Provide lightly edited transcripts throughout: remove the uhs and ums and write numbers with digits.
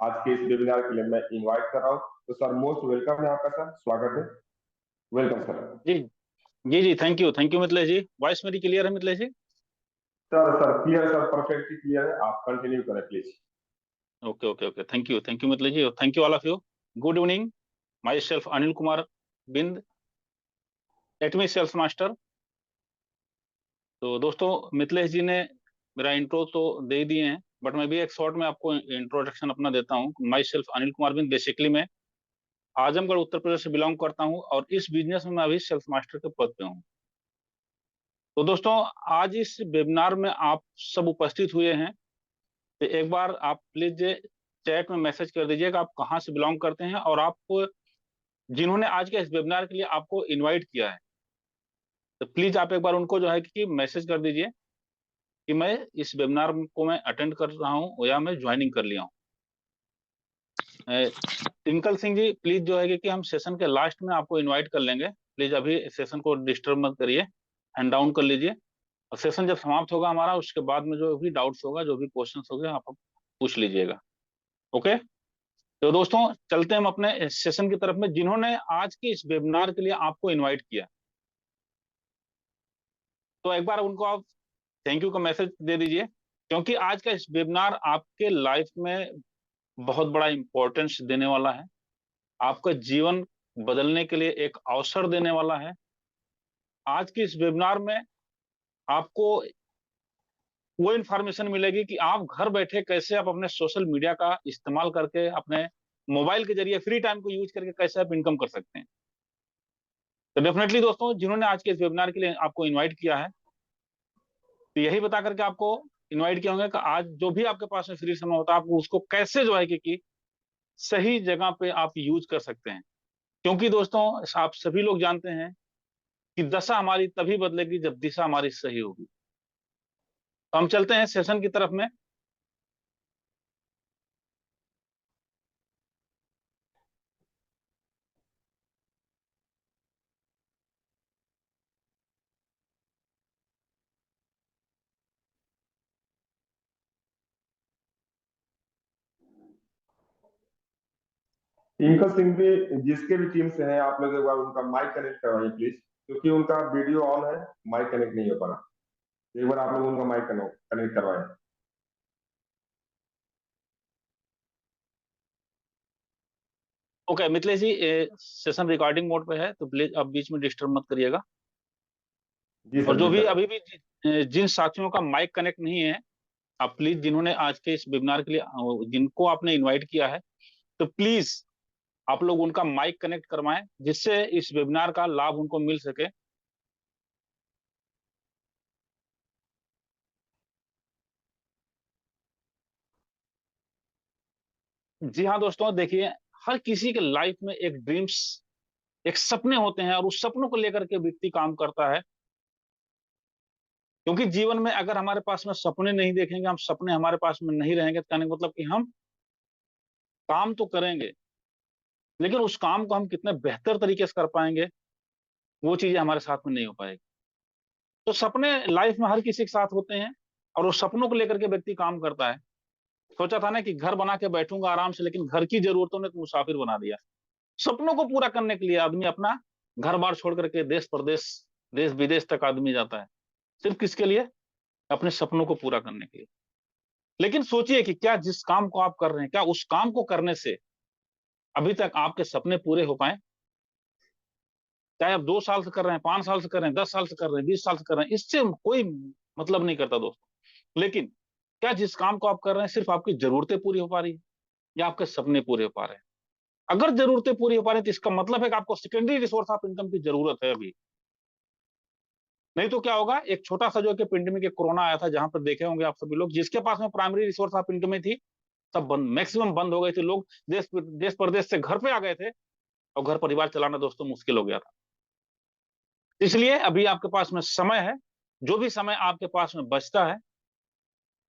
आज के इस वेबिनार के लिए मैं इनवाइट कर रहा हूँ। तो सर मोस्ट वेलकम है आपका, सर स्वागत है। Welcome sir. जी जी जी, thank you Mithilesh ji. Voice मेरी क्लियर है Mithilesh ji? Sir sir clear, sir perfectly clear है, आप कंटिन्यू करें please. Okay okay okay, thank you Mithilesh ji, thank you all of you. Good evening, myself Anil Kumar Bind, Atomy sales master. तो दोस्तों, मिथिलेश जी ने मेरा इंट्रो तो दे ही दिए हैं, बट मैं भी एक शॉर्ट में आपको इंट्रोडक्शन अपना देता हूँ। My self Anil Kumar Bind, basically मैं आजमगढ़ उत्तर प्रदेश से बिलोंग करता हूँ और इस बिजनेस में मैं अभी सेल्स मास्टर के पद पे हूँ। तो दोस्तों, आज इस वेबिनार में आप सब उपस्थित हुए हैं, तो एक बार आप प्लीज चैट में मैसेज कर दीजिएगा आप कहाँ से बिलोंग करते हैं, और आप जिन्होंने आज के इस वेबिनार के लिए आपको इनवाइट किया है, तो प्लीज आप एक बार उनको जो है कि मैसेज कर दीजिए कि मैं इस वेबिनार को मैं अटेंड कर रहा हूँ या मैं ज्वाइनिंग कर लिया हूँ। टिंकल सिंह जी, प्लीज जो है कि हम सेशन के लास्ट में आपको इनवाइट कर लेंगे, प्लीज अभी सेशन को डिस्टर्ब मत करिए, हैंड डाउन कर लीजिए, और सेशन जब समाप्त होगा हमारा उसके बाद में जो भी डाउट्स होगा, जो भी क्वेश्चंस होंगे, आप पूछ लीजिएगा। ओके, तो दोस्तों चलते हैं हम अपने सेशन की तरफ में। जिन्होंने आज के इस वेबिनार के लिए आपको इनवाइट किया, तो एक बार उनको आप थैंक यू का मैसेज दे दीजिए, क्योंकि आज का इस वेबिनार आपके लाइफ में बहुत बड़ा इंपॉर्टेंस देने वाला है, आपका जीवन बदलने के लिए एक अवसर देने वाला है। आज के इस वेबिनार में आपको वो इन्फॉर्मेशन मिलेगी कि आप घर बैठे कैसे आप अपने सोशल मीडिया का इस्तेमाल करके, अपने मोबाइल के जरिए फ्री टाइम को यूज करके कैसे आप इनकम कर सकते हैं। तो डेफिनेटली दोस्तों, जिन्होंने आज के इस वेबिनार के लिए आपको इनवाइट किया है, तो यही बता करके आपको इनवाइट किया होंगे कि आज जो भी आपके पास में फ्री समय होता है, आपको उसको कैसे जो है कि सही जगह पे आप यूज कर सकते हैं। क्योंकि दोस्तों, आप सभी लोग जानते हैं कि दशा हमारी तभी बदलेगी जब दिशा हमारी सही होगी। तो हम चलते हैं सेशन की तरफ में। टिंकल सिंह भी जिसके भी टीम से हैं, आप लोग एक बार उनका माइक कनेक्ट करवाइए प्लीज, क्योंकि उनका वीडियो ऑन है, माइक कनेक्ट नहीं हो पा रहा। एक बार आप लोग उनका माइक कनेक्ट करवाएं। ओके मिथिलेश जी, सेशन रिकॉर्डिंग मोड पे है, तो प्लीज आप बीच में डिस्टर्ब मत करिएगा। जी और सर, जो जी भी सर। अभी भी जिन साथियों का माइक कनेक्ट नहीं है, आप प्लीज, जिन्होंने आज के इस वेबिनार के लिए जिनको आपने इनवाइट किया है, तो प्लीज आप लोग उनका माइक कनेक्ट करवाएं, जिससे इस वेबिनार का लाभ उनको मिल सके। जी हाँ दोस्तों, देखिए, हर किसी के लाइफ में एक ड्रीम्स, एक सपने होते हैं, और उस सपनों को लेकर के व्यक्ति काम करता है। क्योंकि जीवन में अगर हमारे पास में सपने नहीं देखेंगे, हम सपने हमारे पास में नहीं रहेंगे, तो कहने का मतलब कि हम काम तो करेंगे, लेकिन उस काम को हम कितने बेहतर तरीके से कर पाएंगे, वो चीजें हमारे साथ में नहीं हो पाएगी। तो सपने लाइफ में हर किसी के साथ होते हैं, और उस सपनों को लेकर के व्यक्ति काम करता है। सोचा था ना कि घर बना के बैठूंगा आराम से, लेकिन घर की जरूरतों ने तो मुसाफिर बना दिया। सपनों को पूरा करने के लिए आदमी अपना घर बार छोड़ करके देश प्रदेश, देश विदेश तक आदमी जाता है, सिर्फ किसके लिए? अपने सपनों को पूरा करने के लिए। लेकिन सोचिए कि क्या जिस काम को आप कर रहे हैं, क्या उस काम को करने से अभी तक आपके सपने पूरे हो पाए? चाहे आप 2 साल से कर रहे हैं, 5 साल से कर रहे हैं, 10 साल से कर रहे हैं, 20 साल से कर रहे हैं, इससे कोई मतलब नहीं करता दोस्तों। लेकिन क्या जिस काम को आप कर रहे हैं सिर्फ आपकी जरूरतें पूरी हो पा रही है, या आपके सपने पूरे हो पा रहे हैं? अगर जरूरतें पूरी हो पा रही है, तो इसका मतलब है कि आपको सेकेंडरी रिसोर्स ऑफ इनकम की जरूरत है अभी। नहीं तो क्या होगा, एक छोटा सा जो कि पेंडेमिक के कोरोना आया था, जहां पर देखे होंगे आप सभी लोग, जिसके पास में प्राइमरी रिसोर्स ऑफ इनकम थी, सब बंद, मैक्सिमम बंद हो गए थे। लोग देश देश प्रदेश से घर पे आ गए थे, और घर परिवार चलाना दोस्तों मुश्किल हो गया था। इसलिए अभी आपके पास में समय है, जो भी समय आपके पास में बचता है,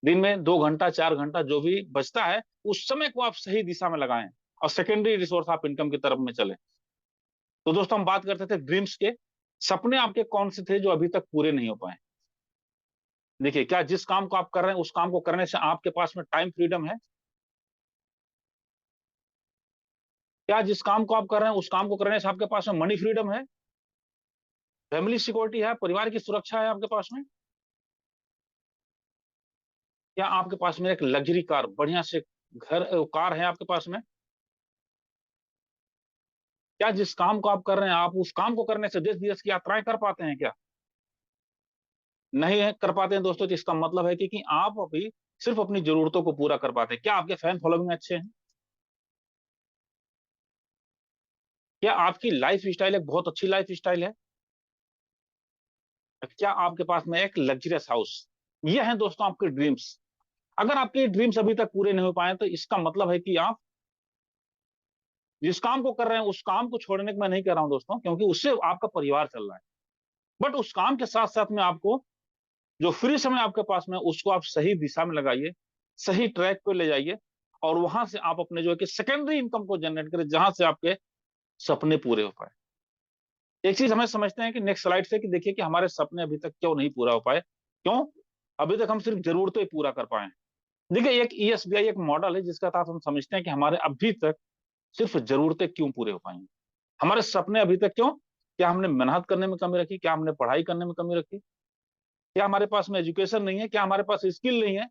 दिन में 2 घंटा 4 घंटा जो भी बचता है, उस समय को आप सही दिशा में लगाएं, और सेकेंडरी रिसोर्स ऑफ इनकम की तरफ में चले। तो दोस्तों, हम बात करते थे ड्रीम्स के। सपने आपके कौन से थे जो अभी तक पूरे नहीं हो पाए? देखिए, क्या जिस काम को आप कर रहे हैं उस काम को करने से आपके पास में टाइम फ्रीडम है? क्या जिस काम को आप कर रहे हैं उस काम को करने से आपके पास में मनी फ्रीडम है, फैमिली सिक्योरिटी है, परिवार की सुरक्षा है आपके पास में? क्या आपके पास में एक लग्जरी कार, बढ़िया से घर कार है आपके पास में? क्या जिस काम को आप कर रहे हैं, आप उस काम को करने से देश विदेश की यात्राएं कर पाते हैं क्या? नहीं है, कर पाते हैं दोस्तों, तो इसका मतलब है कि आप अभी सिर्फ अपनी जरूरतों को पूरा कर पाते हैं। क्या आपके फैन फॉलोइंग अच्छे हैं? क्या आपकी लाइफ स्टाइल एक बहुत अच्छी लाइफ स्टाइल है? क्या आपके पास में एक लग्जरियस हाउस? ये है दोस्तों आपके ड्रीम्स। अगर आपके ड्रीम्स अभी तक पूरे नहीं हो पाए तो इसका मतलब है कि आप जिस काम को कर रहे हैं उस काम को छोड़ने की मैं नहीं कह रहा हूं दोस्तों, क्योंकि उससे आपका परिवार चल रहा है। बट उस काम के साथ साथ में आपको जो फ्री समय आपके पास में उसको आप सही दिशा में लगाइए, सही ट्रैक पे ले जाइए, और वहां से आप अपने जो है कि सेकेंडरी इनकम को जनरेट करें, जहां से आपके सपने पूरे हो पाए। एक चीज हमें समझते हैं कि नेक्स्ट स्लाइड से, कि देखिए कि हमारे सपने अभी तक क्यों नहीं पूरा हो पाए, क्यों अभी तक हम सिर्फ जरूरतें ही पूरा कर पाए हैं। देखिए एक ईएसबीआई एक मॉडल है जिसका साथ हम समझते हैं कि हमारे अभी तक सिर्फ जरूरतें क्यों पूरे हो पाई हैं, हमारे सपने अभी तक क्यों। क्या हमने मेहनत करने में कमी रखी? क्या हमने पढ़ाई करने में कमी रखी? क्या हमारे पास में एजुकेशन नहीं है? क्या हमारे पास स्किल नहीं है?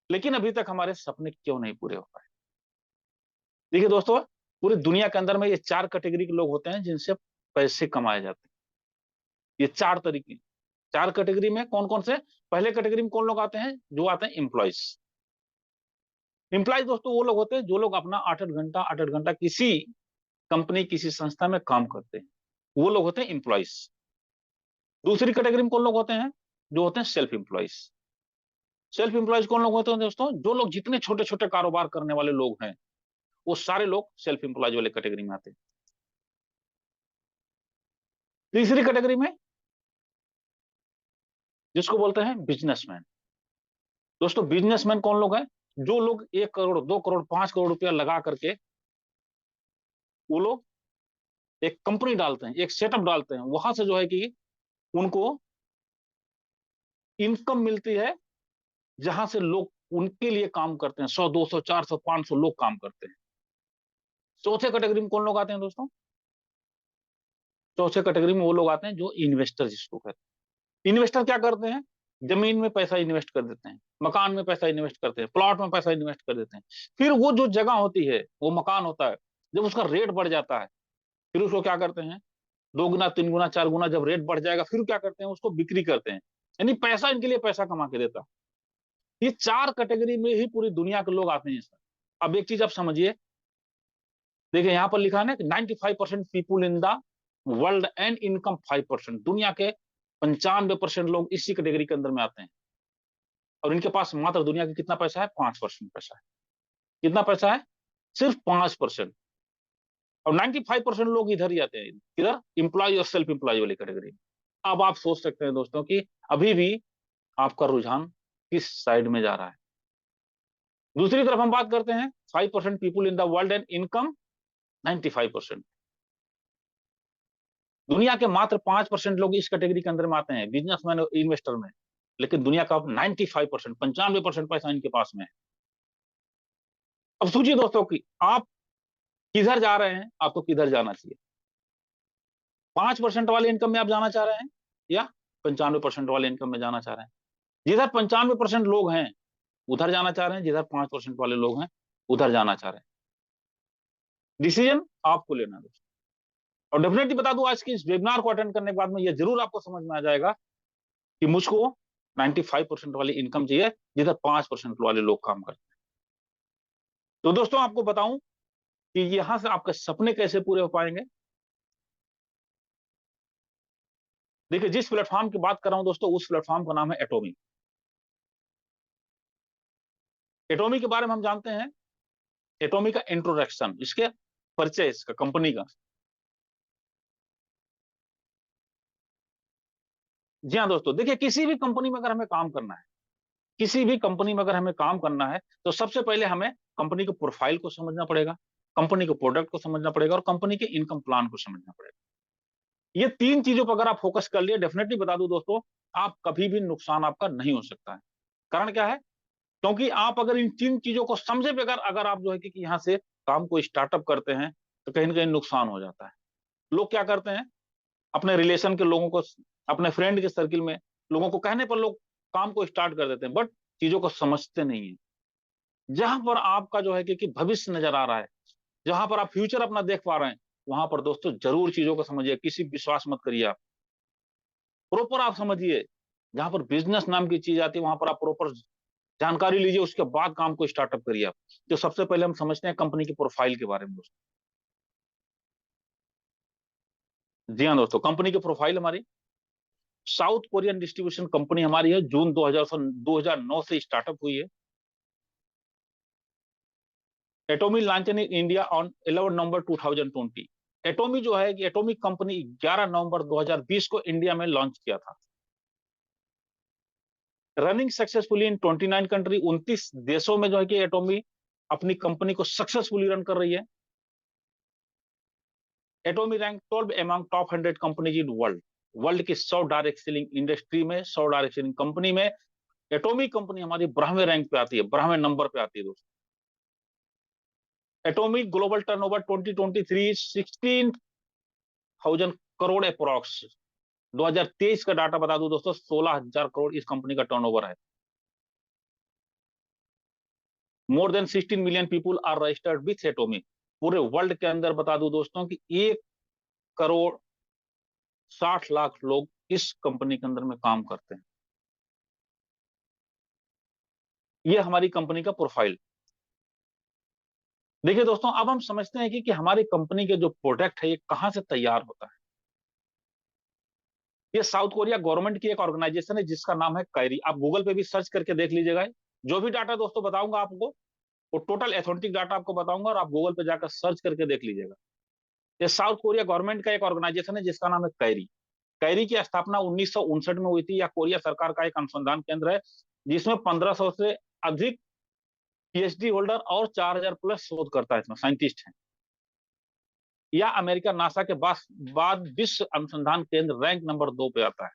लेकिन अभी तक हमारे सपने क्यों नहीं पूरे हो पाए? देखिए दोस्तों, पूरी दुनिया के अंदर में ये चार कैटेगरी के लोग होते हैं जिनसे पैसे कमाए जाते हैं। ये चार तरीके, चार कैटेगरी में कौन कौन से? पहले कैटेगरी में कौन लोग आते हैं? जो आते हैं एम्प्लॉयज। एम्प्लॉयज दोस्तों वो लोग होते हैं जो लोग अपना 8 8 घंटा किसी कंपनी किसी संस्था में काम करते हैं, वो लोग होते हैं एम्प्लॉयज। दूसरी कैटेगरी में कौन लोग होते हैं? जो होते हैं सेल्फ एम्प्लॉयज। सेल्फ एम्प्लॉयज कौन लोग होते हैं दोस्तों? जो लोग जितने छोटे छोटे कारोबार करने वाले लोग हैं, वो सारे लोग सेल्फ एम्प्लॉयज वाले कैटेगरी में आते हैं। तीसरी कैटेगरी में जिसको बोलते हैं बिजनेसमैन। दोस्तों बिजनेसमैन कौन लोग हैं? जो लोग 1 करोड़ 2 करोड़ 5 करोड़ रुपया लगा करके वो लोग एक कंपनी डालते हैं, एक सेटअप डालते हैं, वहां से जो है कि उनको इनकम मिलती है, जहां से लोग उनके लिए काम करते हैं, 100 200 400 500 लोग काम करते हैं। चौथे कैटेगरी में कौन लोग आते हैं दोस्तों? चौथे कैटेगरी में वो लोग आते हैं जो इन्वेस्टर जिसको कहते हैं। इन्वेस्टर क्या करते हैं? जमीन में पैसा इन्वेस्ट कर देते हैं, मकान में पैसा इन्वेस्ट करते हैं, प्लॉट में पैसा इन्वेस्ट कर देते हैं। फिर वो जो जगह होती है, वो मकान होता है, जब उसका रेट बढ़ जाता है, फिर उसको क्या करते हैं? 2 गुना 3 गुना 4 गुना जब रेट बढ़ जाएगा, फिर क्या करते हैं? उसको बिक्री करते हैं। यानी पैसा इनके लिए पैसा कमा के देता। ये चार कैटेगरी में ही पूरी दुनिया के लोग आते हैं सर। अब एक चीज आप समझिए, देखिए यहाँ पर लिखा है ना कि 95% people in the world and income 5%। दुनिया के 95% लोग इसी कैटेगरी के अंदर में आते हैं, और इनके पास मात्र दुनिया का कितना पैसा है? 5% पैसा है। कितना पैसा है? सिर्फ 5%। और 95% लोग इधर ही आते हैं, इधर इंप्लॉय और सेल्फ इंप्लॉय वाली कैटेगरी में। अब आप सोच सकते हैं दोस्तों कि अभी भी आपका रुझान किस साइड में जा रहा है। दूसरी तरफ हम बात करते हैं 5% people in the world and income 95%। दुनिया के मात्र 5% लोग इस कैटेगरी के अंदर में आते हैं, बिजनेसमैन और इन्वेस्टर में। लेकिन दुनिया का 95% 95% पैसा इनके पास में है। अब सोचिए दोस्तों कि आप किधर जा रहे हैं, आपको किधर जाना चाहिए? 5% वाले इनकम में आप जाना चाह रहे हैं, या 95% वाले इनकम में जाना चाह रहे हैं? जिधर 95% लोग हैं उधर जाना चाह रहे हैं, जिधर 5% वाले लोग हैं उधर जाना चाह रहे हैं? डिसीजन आपको लेना है दोस्तों। और डेफिनेटली बता दूं, आज की इस वेबिनार को अटेंड करने के बाद में ये जरूर आपको समझ में आ जाएगा कि मुझको 95% वाली इनकम चाहिए, जिधर 5% वाले लोग काम करते हैं। तो दोस्तों आपको बताऊं कि यहां से आपके सपने कैसे पूरे हो पाएंगे। देखिए जिस प्लेटफॉर्म की बात कर रहा हूं दोस्तों, उस प्लेटफॉर्म का नाम है एटोमी। एटोमी के बारे में हम जानते हैं, एटोमी का इंट्रोडक्शन, इसके परिचय, इसका कंपनी का। जी हाँ दोस्तों, देखिए किसी भी कंपनी में अगर हमें काम करना है, किसी भी कंपनी में अगर हमें काम करना है, तो सबसे पहले हमें कंपनी के प्रोफाइल को समझना पड़ेगा, कंपनी के प्रोडक्ट को समझना पड़ेगा, और कंपनी के इनकम प्लान को समझना पड़ेगा। ये तीन चीजों पर अगर आप फोकस कर लिए, डेफिनेटली बता दूं दोस्तों, आप कभी भी नुकसान आपका नहीं हो सकता है। कारण क्या है? क्योंकि आप अगर इन तीन चीजों को समझे बगैर अगर आप जो है कि यहाँ से काम को स्टार्टअप करते हैं, तो कहीं ना कहीं नुकसान हो जाता है। लोग क्या करते हैं, अपने रिलेशन के लोगों को, अपने फ्रेंड के सर्किल में लोगों को कहने पर लोग काम को स्टार्ट कर देते हैं, बट चीजों को समझते नहीं है। जहां पर आपका जो है कि भविष्य नजर आ रहा है, जहां पर आप फ्यूचर अपना देख पा रहे हैं, वहां पर दोस्तों जरूर चीजों को समझिए, किसी विश्वास मत करिए आप, प्रॉपर आप समझिए। जहां पर बिजनेस नाम की चीज आती है वहां पर आप प्रॉपर जानकारी लीजिए, उसके बाद काम को स्टार्टअप करिए आप। तो सबसे पहले हम समझते हैं कंपनी की प्रोफाइल के बारे में दोस्तों। जी हाँ दोस्तों, कंपनी की प्रोफाइल हमारी साउथ कोरियन डिस्ट्रीब्यूशन कंपनी हमारी है, जून 2009 से स्टार्टअप हुई है। Atomy launch in India on 11 November 2020। Atomy जो है कि एटोमी कंपनी 11 नवंबर 2020 को इंडिया में लॉन्च किया था। रनिंग सक्सेसफुली इन 29 कंट्री, 29 देशों में जो है कि एटोमी अपनी कंपनी को सक्सेसफुली रन कर रही है। Atomy rank 12 among top 100 companies in world. World की 100 डायरेक्ट सेलिंग इंडस्ट्री में, 100 डायरेक्ट सेलिंग कंपनी में एटोमी कंपनी हमारी 12वें रैंक पे आती है, 12वें नंबर पे आती है दोस्तों। Atomy global turnover 2023 16,000 crore approx. 2023 का डाटा बता दूं दोस्तों, 16,000 करोड़ इस कंपनी का टर्नओवर है। More than 16 million people are registered with Atomy. पूरे वर्ल्ड के अंदर बता दूं दोस्तों कि 1,60,00,000 लोग इस कंपनी के अंदर में काम करते हैं। ये हमारी कंपनी का प्रोफाइल। देखिए दोस्तों, अब हम समझते हैं कि हमारी कंपनी के जो प्रोडक्ट है ये कहां से तैयार होता है। ये साउथ कोरिया गवर्नमेंट की एक ऑर्गेनाइजेशन है जिसका नाम है कैरी। आप गूगल पे भी सर्च करके देख लीजिएगा। जो भी डाटा दोस्तों बताऊंगा आपको, वो टोटल एथेंटिक डाटा आपको बताऊंगा, और आप गूगल पे जाकर सर्च करके देख लीजिएगा। ये साउथ कोरिया गवर्नमेंट का एक ऑर्गेनाइजेशन है जिसका नाम है कैरी। कैरी की स्थापना 1959 में हुई थी। यह कोरिया सरकार का एक अनुसंधान केंद्र है, जिसमें 1500 से अधिक पीएचडी होल्डर और 4,000 प्लस शोधकर्ता इसमें साइंटिस्ट हैं। यह अमेरिका नासा के बाद विश्व अनुसंधान केंद्र रैंक नंबर 2 पे आता है।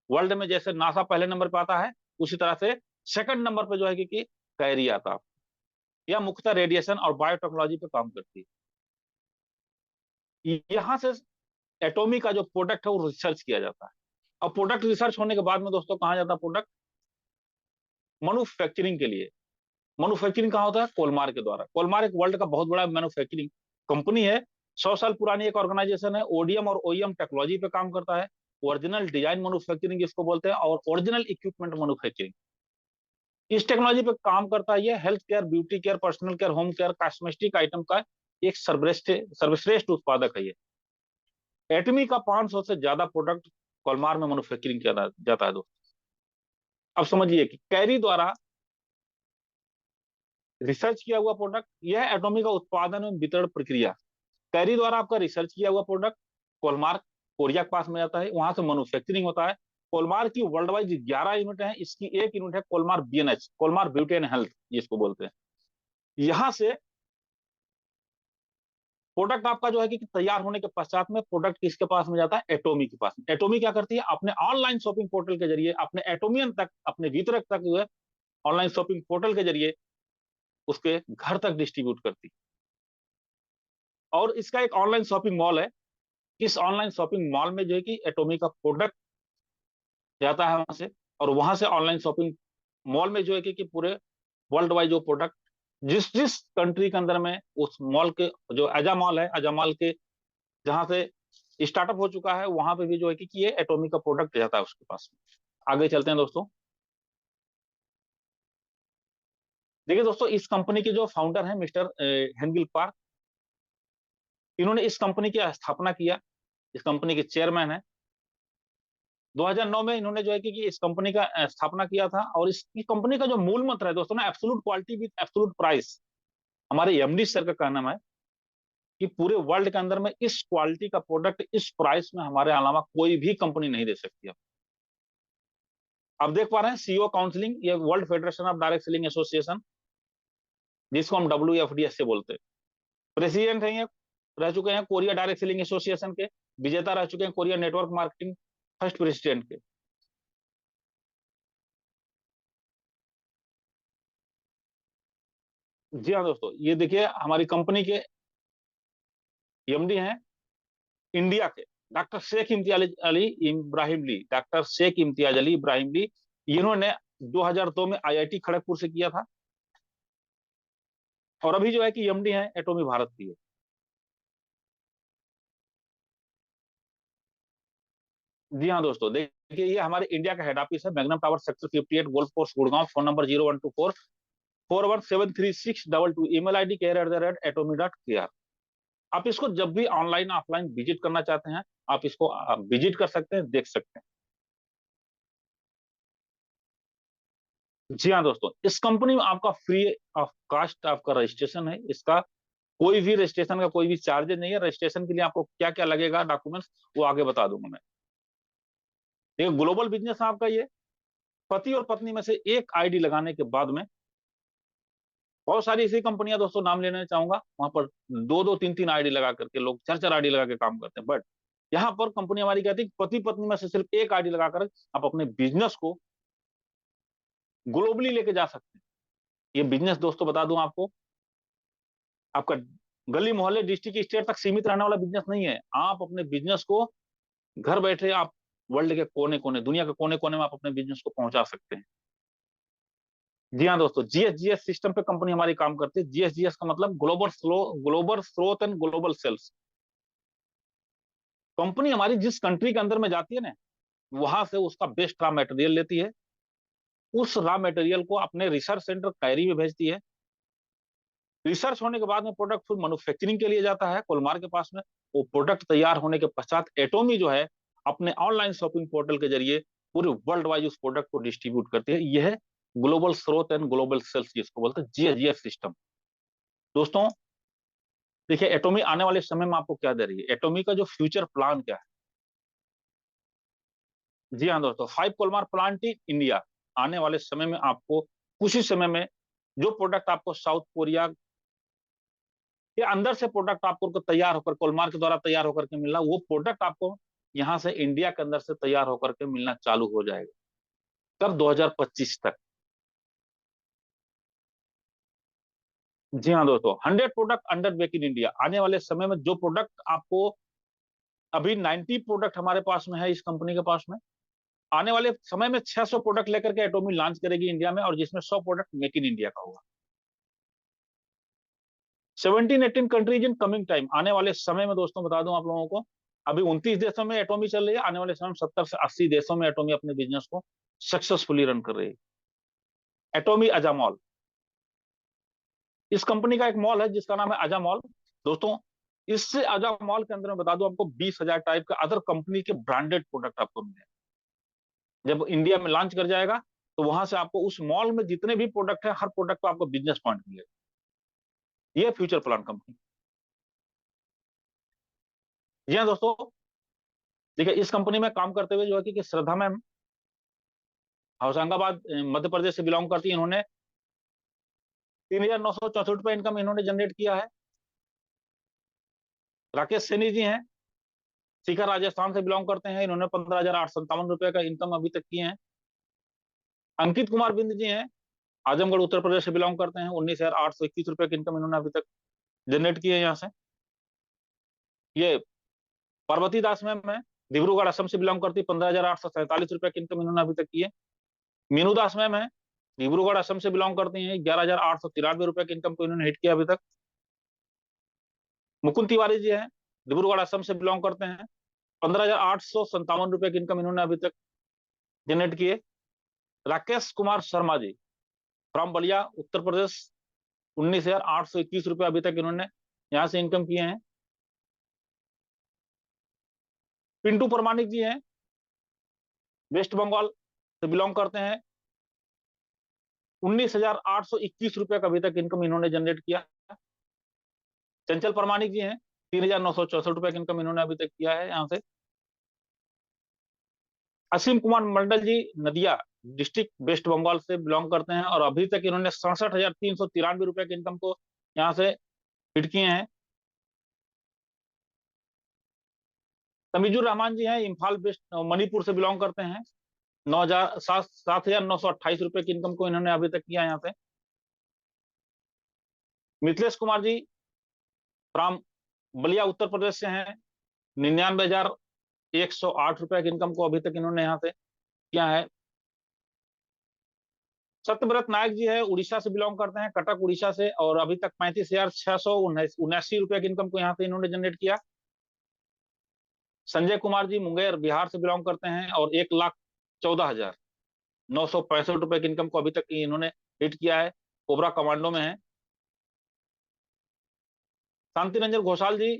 वर्ल्ड में जैसे नासा पहले नंबर पे आता है, उसी तरह से सेकंड नंबर पे जो है कि कैरी आता है। यह मुख्यतः रेडिएशन और बायोटेक्नोलॉजी पे काम करती है। यहाँ से एटोमी का जो प्रोडक्ट है वो रिसर्च किया जाता है। अब प्रोडक्ट रिसर्च होने के बाद में दोस्तों कहाँ जाता है प्रोडक्ट? मैन्युफैक्चरिंग के लिए। मैन्युफैक्चरिंग कहाँ होता है? कोलमार के द्वारा। कोलमार एक वर्ल्ड का बहुत बड़ा मैन्युफैक्चरिंग कंपनी है। 100 साल पुरानी एक ऑर्गेनाइजेशन है। ओडीएम और ओईएम टेक्नोलॉजी पे काम करता है। ओरिजिनल डिजाइन मैन्युफैक्चरिंग जिसको बोलते हैं, और ओरिजिनल इक्विपमेंट मैन्युफैक्चरिंग, इस टेक्नोलॉजी पे काम करता है। ये health care, beauty care, personal care, home care, cosmetic item का एक सर्वश्रेष्ठ उत्पादक है ये। एटमी का 500 से ज्यादा प्रोडक्ट कोलमार में मैन्युफैक्चरिंग किया जाता है दोस्तों। अब समझिए कि कैरी द्वारा रिसर्च किया हुआ प्रोडक्ट, यह एटॉमी का उत्पादन एवं वितरण प्रक्रिया। कैरी द्वारा आपका रिसर्च किया हुआ प्रोडक्ट कोलमार कोरिया के पास में जाता है, वहां से मैन्युफैक्चरिंग होता है। कोलमार की वर्ल्ड वाइड 11 यूनिट है। इसकी एक यूनिट है कोलमार बीएनएच, कोलमार ब्यूटी एंड हेल्थ जिसको बोलते हैं। यहां से प्रोडक्ट आपका जो है कि तैयार होने के पश्चात में प्रोडक्ट किसके पास में जाता है? एटोमी के पास में। एटोमी क्या करती है? अपने ऑनलाइन शॉपिंग पोर्टल के जरिए, अपने एटोमियन तक, अपने वितरक तक जो है ऑनलाइन शॉपिंग पोर्टल के जरिए उसके घर तक डिस्ट्रीब्यूट करती है। और इसका एक ऑनलाइन शॉपिंग मॉल है। इस ऑनलाइन शॉपिंग मॉल में जो है कि एटोमी का प्रोडक्ट जाता है वहां से, और वहां से ऑनलाइन शॉपिंग मॉल में जो है कि पूरे वर्ल्ड वाइड जो प्रोडक्ट जिस जिस कंट्री के अंदर में उस मॉल के, जो अजा मॉल है, अजा मॉल के जहां से स्टार्टअप हो चुका है, वहां पे भी जो है कि ये एटोमी का प्रोडक्ट जाता है उसके पास में। आगे चलते हैं दोस्तों। देखिए दोस्तों, इस कंपनी के जो फाउंडर हैं मिस्टर हेनगिल पार्क, इन्होंने इस कंपनी की स्थापना किया। इस कंपनी के चेयरमैन है। 2009 में इन्होंने जो है कि इस कंपनी का स्थापना किया था। और इस कंपनी का जो मूल मंत्र है दोस्तों ना, absolute quality with absolute price. हमारे एमडी सर का कहना है कि पूरे वर्ल्ड के अंदर में इस क्वालिटी का प्रोडक्ट इस प्राइस में हमारे अलावा कोई भी कंपनी नहीं दे सकती है। आप देख पा रहे हैं सीईओ काउंसिलिंग, ये world federation of direct selling association, जिसको हम WFDS से बोलते हैं। प्रेसिडेंट है ये, रह चुके हैं कोरिया डायरेक्ट सेलिंग एसोसिएशन के। विजेता रह चुके हैं Korea network marketing first president के। जी हाँ दोस्तों, ये देखिए हमारी कंपनी के एमडी हैं इंडिया के डॉक्टर शेख इम्तियाज अली इब्राहिम ली, डॉक्टर शेख इम्तियाज अली इब्राहिम ली। इन्होंने 2002 में आईआईटी खड़गपुर से किया था, और अभी जो है कि एमडी हैं एटॉमी भारत की है। जी हाँ दोस्तों, देखिए ये हमारे इंडिया का हेड ऑफिस है, magnum tower sector 58 golf course Gurgaon. Phone number 0124 417622। Email ID career@atomy.kr। आप इसको जब भी ऑनलाइन ऑफलाइन विजिट करना चाहते हैं, आप इसको विजिट कर सकते हैं, देख सकते हैं। जी हाँ दोस्तों, इस कंपनी में आपका फ्री ऑफ कास्ट आपका रजिस्ट्रेशन है। इसका कोई भी रजिस्ट्रेशन का कोई भी चार्जेस नहीं है। रजिस्ट्रेशन के लिए आपको क्या क्या लगेगा डॉक्यूमेंट्स, वो आगे बता दूंगा मैं। देखिए ग्लोबल बिजनेस आपका ये पति और पत्नी में से एक आईडी लगाने के बाद में, बहुत सारी ऐसी कंपनियां दोस्तों नाम लेना चाहूंगा, वहां पर दो दो तीन तीन आईडी लगा करके लोग चार चार आईडी लगा के काम करते हैं। बट यहाँ पर कंपनी हमारी कहती है कि पति पत्नी में से सिर्फ एक आईडी लगाकर आप अपने बिजनेस को ग्लोबली लेके जा सकते हैं। ये बिजनेस दोस्तों बता दूं आपको, आपका गली मोहल्ले डिस्ट्रिक्ट स्टेट तक सीमित रहने वाला बिजनेस नहीं है। आप अपने बिजनेस को घर बैठे आप वर्ल्ड के कोने कोने, दुनिया के कोने कोने में आप अपने बिजनेस को पहुंचा सकते हैं। जी हाँ दोस्तों, जीएसजीएस सिस्टम पे कंपनी हमारी काम करती है। जीएसजीएस का मतलब ग्लोबल स्रोत एंड ग्लोबल सेल्स। कंपनी हमारी जिस कंट्री के अंदर में जाती है ना, वहां से उसका बेस्ट रॉ मटेरियल लेती है, उस रॉ मटेरियल को अपने रिसर्च सेंटर कैरी में भेजती है। रिसर्च होने के बाद में प्रोडक्ट फिर मैन्युफैक्चरिंग के लिए जाता है कोलमार के पास में। वो प्रोडक्ट तैयार होने के पश्चात एटॉमी जो है अपने ऑनलाइन शॉपिंग पोर्टल के जरिए पूरे वर्ल्ड वाइड उस प्रोडक्ट को डिस्ट्रीब्यूट करती है। यह है ग्लोबल स्रोत एंड ग्लोबल सेल्स, जिसको बोलते हैं जीएसजीएस सिस्टम। दोस्तों देखिए, एटॉमी आने वाले समय में आपको क्या दे रही है, एटॉमी का जो फ्यूचर प्लान क्या है। जी हाँ दोस्तों, 5 कोलमार प्लांट इन इंडिया। आने वाले समय में आपको कुछ ही समय में जो प्रोडक्ट आपको साउथ कोरिया के अंदर से प्रोडक्ट आपको तैयार होकर कोलमार के द्वारा तैयार होकर के मिलना, वो प्रोडक्ट आपको यहाँ से इंडिया के अंदर से तैयार होकर के मिलना चालू हो जाएगा। कब? 2025 तक। जी हाँ दोस्तों, 100 product under make in India. आने वाले समय में जो प्रोडक्ट आपको अभी 90 प्रोडक्ट हमारे पास में है इस कंपनी के पास में, आने वाले समय में 600 प्रोडक्ट लेकर के एटॉमी लॉन्च करेगी इंडिया में, और जिसमें 100 प्रोडक्ट मेक इन इंडिया का होगा। 17-18 कंट्रीज इन कमिंग टाइम। आने वाले समय में दोस्तों बता दूं आप लोगों को, अभी 29 देशों में एटॉमी चल रही है, आने वाले समय में 70 से 80 देशों में एटॉमी अपने बिजनेस को सक्सेसफुली रन कर रही है। एटॉमी अजा मॉल, इस कंपनी का एक मॉल है जिसका नाम है अजा मॉल। दोस्तों इससे अजा मॉल के अंदर में बता दूं आपको 20,000 टाइप का अदर कंपनी के ब्रांडेड प्रोडक्ट आपको मिलेंगे। जब इंडिया में लॉन्च कर जाएगा तो वहां से आपको उस मॉल में जितने भी प्रोडक्ट है, हर प्रोडक्ट को आपको बिजनेस पॉइंट मिलेगा। ये फ्यूचर प्लान कंपनी। जी हाँ दोस्तों, देखिए इस कंपनी में काम करते हुए जो है कि श्रद्धा मैम होशंगाबाद मध्य प्रदेश से बिलोंग करती है। इन्होंने 3,964 रुपये इनकम इन्होंने जनरेट किया है। राकेश सैनी जी हैं, शिखर राजस्थान से बिलोंग करते हैं। इन्होंने 15,857 रुपये का इनकम अभी तक किए हैं। अंकित कुमार बिंद जी हैं, आजमगढ़ उत्तर प्रदेश से बिलोंग करते हैं। 19,821 रुपये की इनकम इन्होंने अभी तक जनरेट की है यहाँ से। ये पार्वती दास मैम है, डिब्रूगढ़ असम से बिलोंग करती है। 15,847 रुपये की इनकम इन्होंने अभी तक की है। मीनू दास मैम है, डिब्रूगढ़ असम से बिलोंग करती हैं। 11,893 रुपये की इनकम को इन्होंने हिट किया अभी तक। मुकुंद तिवारी जी हैं, डिब्रूगढ़ असम से बिलोंग करते हैं। 15,857 रुपये की इनकम इन्होंने अभी तक जनरेट किए। राकेश कुमार शर्मा जी फ्रॉम बलिया उत्तर प्रदेश, 19,821 रुपये अभी तक इन्होंने यहाँ से इनकम किए हैं। पिंटू प्रमाणिक जी हैं, वेस्ट बंगाल से बिलोंग करते हैं। 19,821 रुपये का अभी तक इनकम इन्होंने जनरेट किया। चंचल प्रमाणिक जी हैं, 3,964 रुपये की इनकम इन्होंने अभी तक किया है यहाँ से। असीम कुमार मंडल जी नदिया डिस्ट्रिक्ट वेस्ट बंगाल से बिलोंग करते हैं, और अभी तक इन्होंने 67,393 रुपये की इनकम को यहाँ से हिट किए हैं। तमीजुर रहमान जी हैं, इम्फाल वेस्ट मणिपुर से बिलोंग करते हैं। 7,928 रुपये की इनकम को इन्होंने अभी तक किया यहाँ से। मिथिलेश कुमार जी फ्रॉम बलिया उत्तर प्रदेश से हैं, 99,108 की इनकम को अभी तक इन्होंने यहाँ से किया है। सत्यव्रत नायक जी है, उड़ीसा से बिलोंग करते हैं, कटक उड़ीसा से, और अभी तक 35,679 की इनकम को यहाँ से इन्होंने जनरेट किया। संजय कुमार जी मुंगेर बिहार से बिलोंग करते हैं और 1,14,965 की इनकम को अभी तक इन्होंने हिट किया है, कोबरा कमांडो में है। शांति रंजन घोषाल जी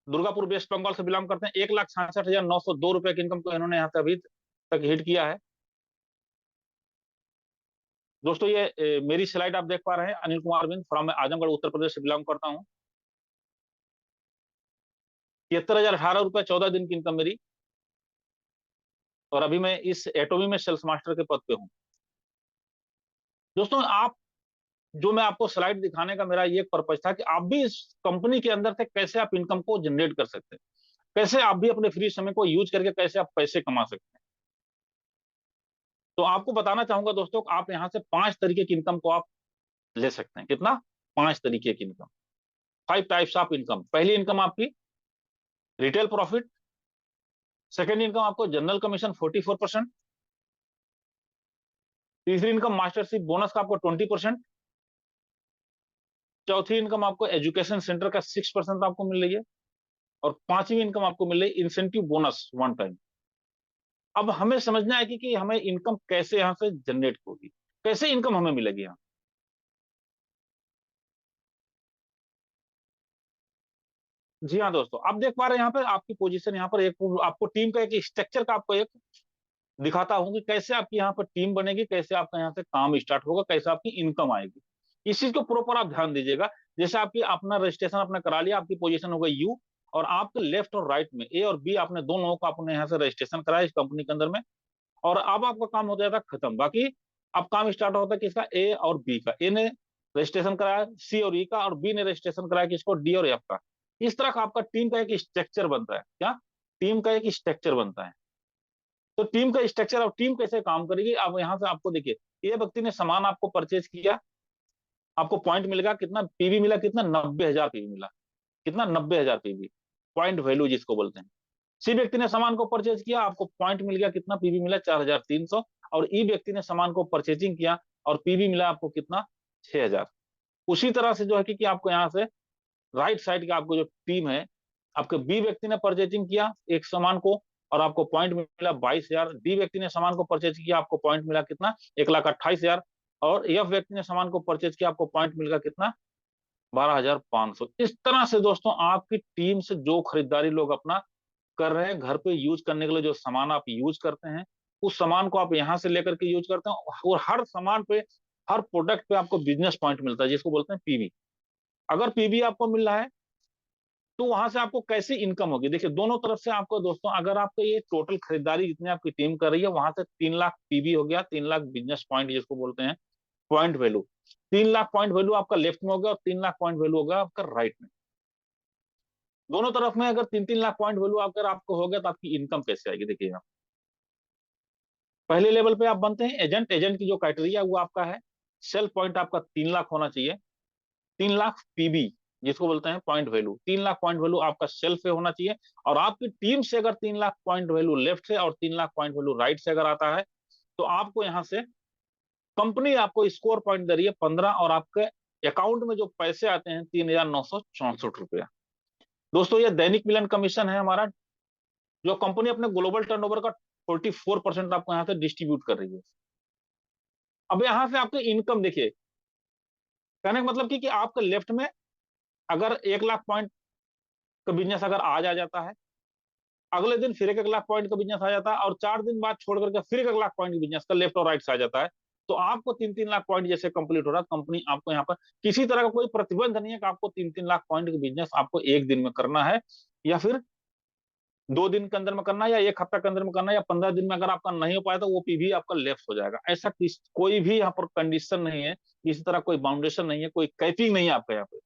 दुर्गापुर वेस्ट बंगाल से बिलोंग करते हैं, 1,66,902 की इनकम को इन्होंने यहाँ से अभी तक हिट किया है। दोस्तों ये मेरी स्लाइड आप देख पा रहे हैं, अनिल कुमार बिंद फ्रॉम आजमगढ़ उत्तर प्रदेश से बिलोंग करता हूँ। 73,018 रुपये 14 दिन की इनकम मेरी, और अभी मैं इस एटोमी में सेल्स मास्टर के पद पे हूँ। दोस्तों आप, जो मैं आपको स्लाइड दिखाने का मेरा ये पर्पज था कि आप भी इस कंपनी के अंदर से कैसे आप इनकम को जनरेट कर सकते हैं, कैसे आप भी अपने फ्री समय को यूज करके कैसे आप पैसे कमा सकते हैं। तो आपको बताना चाहूंगा दोस्तों, आप यहाँ से 5 तरीके की इनकम को आप ले सकते हैं। कितना? 5 तरीके की इनकम, 5 टाइप्स ऑफ इनकम। पहली इनकम आपकी रिटेल प्रॉफिट, सेकेंड इनकम आपको जनरल कमीशन 44%, तीसरी इनकम मास्टरशिप बोनस का आपको 20%, चौथी इनकम आपको एजुकेशन सेंटर का 6% आपको मिल रही है, और पांचवी इनकम आपको मिल रही है इंसेंटिव बोनस 1 टाइम। अब हमें समझना है कि हमें इनकम कैसे यहाँ से जनरेट होगी, कैसे इनकम हमें मिलेगी यहाँ। जी हाँ दोस्तों, आप देख पा रहे हैं यहाँ पर आपकी पोजीशन, यहाँ पर एक आपको टीम का एक स्ट्रक्चर का आपको एक दिखाता हूँ कि कैसे आपकी यहाँ पर टीम बनेगी, कैसे आपका यहाँ से काम स्टार्ट होगा, कैसे आपकी इनकम आएगी। इस चीज को प्रॉपर आप ध्यान दीजिएगा। जैसे आपकी अपना रजिस्ट्रेशन आपने करा लिया, आपकी पोजीशन हो गई यू, और आपके लेफ्ट और राइट में ए और बी, आपने दोनों लोगों को आपने यहाँ से रजिस्ट्रेशन कराया इस कंपनी के अंदर में, और अब आपका काम हो जाता है खत्म। बाकी अब काम स्टार्ट होता है किसका? ए और बी का। ए ने रजिस्ट्रेशन कराया सी और ई का, और बी ने रजिस्ट्रेशन कराया किसको? डी और एफ का। इस तरह का आपका टीम का एक स्ट्रक्चर बनता है। क्या? टीम का एक स्ट्रक्चर बनता है। तो टीम का स्ट्रक्चर, और टीम कैसे काम करेगी, अब यहाँ से आपको देखिए, ये व्यक्ति ने सामान आपको परचेज किया, आपको पॉइंट मिलेगा कितना? पीवी मिला कितना? 90,000 पीवी मिला। कितना? 90,000 पीवी, पॉइंट वैल्यू जिसको बोलते हैं। सी व्यक्ति ने सामान को परचेज किया, आपको पॉइंट मिल गया कितना? पीवी मिला 4,300। और ई व्यक्ति ने सामान को परचेजिंग किया और पीवी मिला आपको कितना? 6,000। उसी तरह से जो है कि आपको यहाँ से राइट साइड का आपको जो टीम है, आपके बी व्यक्ति ने परचेजिंग किया एक सामान को और आपको पॉइंट मिला 22,000। डी व्यक्ति ने सामान को परचेज किया, आपको पॉइंट मिला कितना? 1,28,000। और एफ व्यक्ति ने सामान को परचेज किया, आपको पॉइंट मिलेगा कितना? 12,500। इस तरह से दोस्तों आपकी टीम से जो खरीदारी लोग अपना कर रहे हैं, घर पे यूज करने के लिए जो सामान आप यूज करते हैं, उस सामान को आप यहाँ से लेकर के यूज करते हैं, और हर सामान पे, हर प्रोडक्ट पे आपको बिजनेस पॉइंट मिलता है जिसको बोलते हैं पीवी। अगर पीवी आपको मिल रहा है तो वहां से आपको कैसे इनकम होगी? देखिए दोनों तरफ से आपको दोस्तों, अगर आपको ये टोटल खरीदारी जितनी आपकी टीम कर रही है, वहां से 3 लाख पीवी हो गया, 3 लाख बिजनेस पॉइंट जिसको बोलते हैं point value. 3 lakh point value आपका लेफ्ट में हो गया और 3 लाख पॉइंट वैल्यू होगा आपका राइट में। दोनों तरफ में अगर 3-3 लाख पॉइंट वैल्यू अगर आपको हो गया तो आपकी इनकम कैसे आएगी? देखिए आप पहले लेवल पे आप बनते हैं एजेंट। एजेंट की जो क्राइटेरिया वो आपका है, सेल पॉइंट आपका 3 लाख होना चाहिए। 3 लाख पीबी जिसको बोलते हैं point value, 3 lakh point value आपका सेल्फ पे होना चाहिए। और आपकी टीम से अगर 3 लाख पॉइंट वैल्यू लेफ्ट से और 3 लाख पॉइंट वैल्यू राइट से अगर आता है, तो आपको यहाँ से कंपनी आपको स्कोर पॉइंट दे रही है 15, और आपके अकाउंट में जो पैसे आते हैं 3,964 रुपया। दोस्तों ये दैनिक मिलन कमीशन है हमारा, जो कंपनी अपने ग्लोबल टर्नओवर का 44% आपको यहाँ से डिस्ट्रीब्यूट कर रही है। अब यहाँ से आपकी इनकम देखिए, कहने का मतलब कि आपके लेफ्ट में अगर 1 लाख पॉइंट का बिजनेस अगर आज आ जाता है, अगले दिन फिर 1-1 लाख पॉइंट का बिजनेस आ जाता है, और 4 दिन बाद छोड़ करके फिर 1-1 लाख पॉइंट बिजनेस का लेफ्ट और राइट से आ जाता है, तो आपको 3-3 लाख पॉइंट जैसे कंप्लीट हो रहा है। कंपनी आपको यहाँ पर किसी तरह का कोई प्रतिबंध नहीं है कि आपको 3-3 लाख पॉइंट का बिजनेस आपको एक दिन में करना है, या फिर 2 दिन के अंदर में करना है, या एक हफ्ता के अंदर में करना है, या 15 दिन में अगर आपका नहीं हो पाया तो वो पीवी आपका लेफ्ट हो जाएगा। ऐसा कोई भी यहाँ पर कंडीशन नहीं है, इसी तरह कोई बाउंडेशन नहीं है, कोई कैपिंग नहीं है आपका यहाँ पे।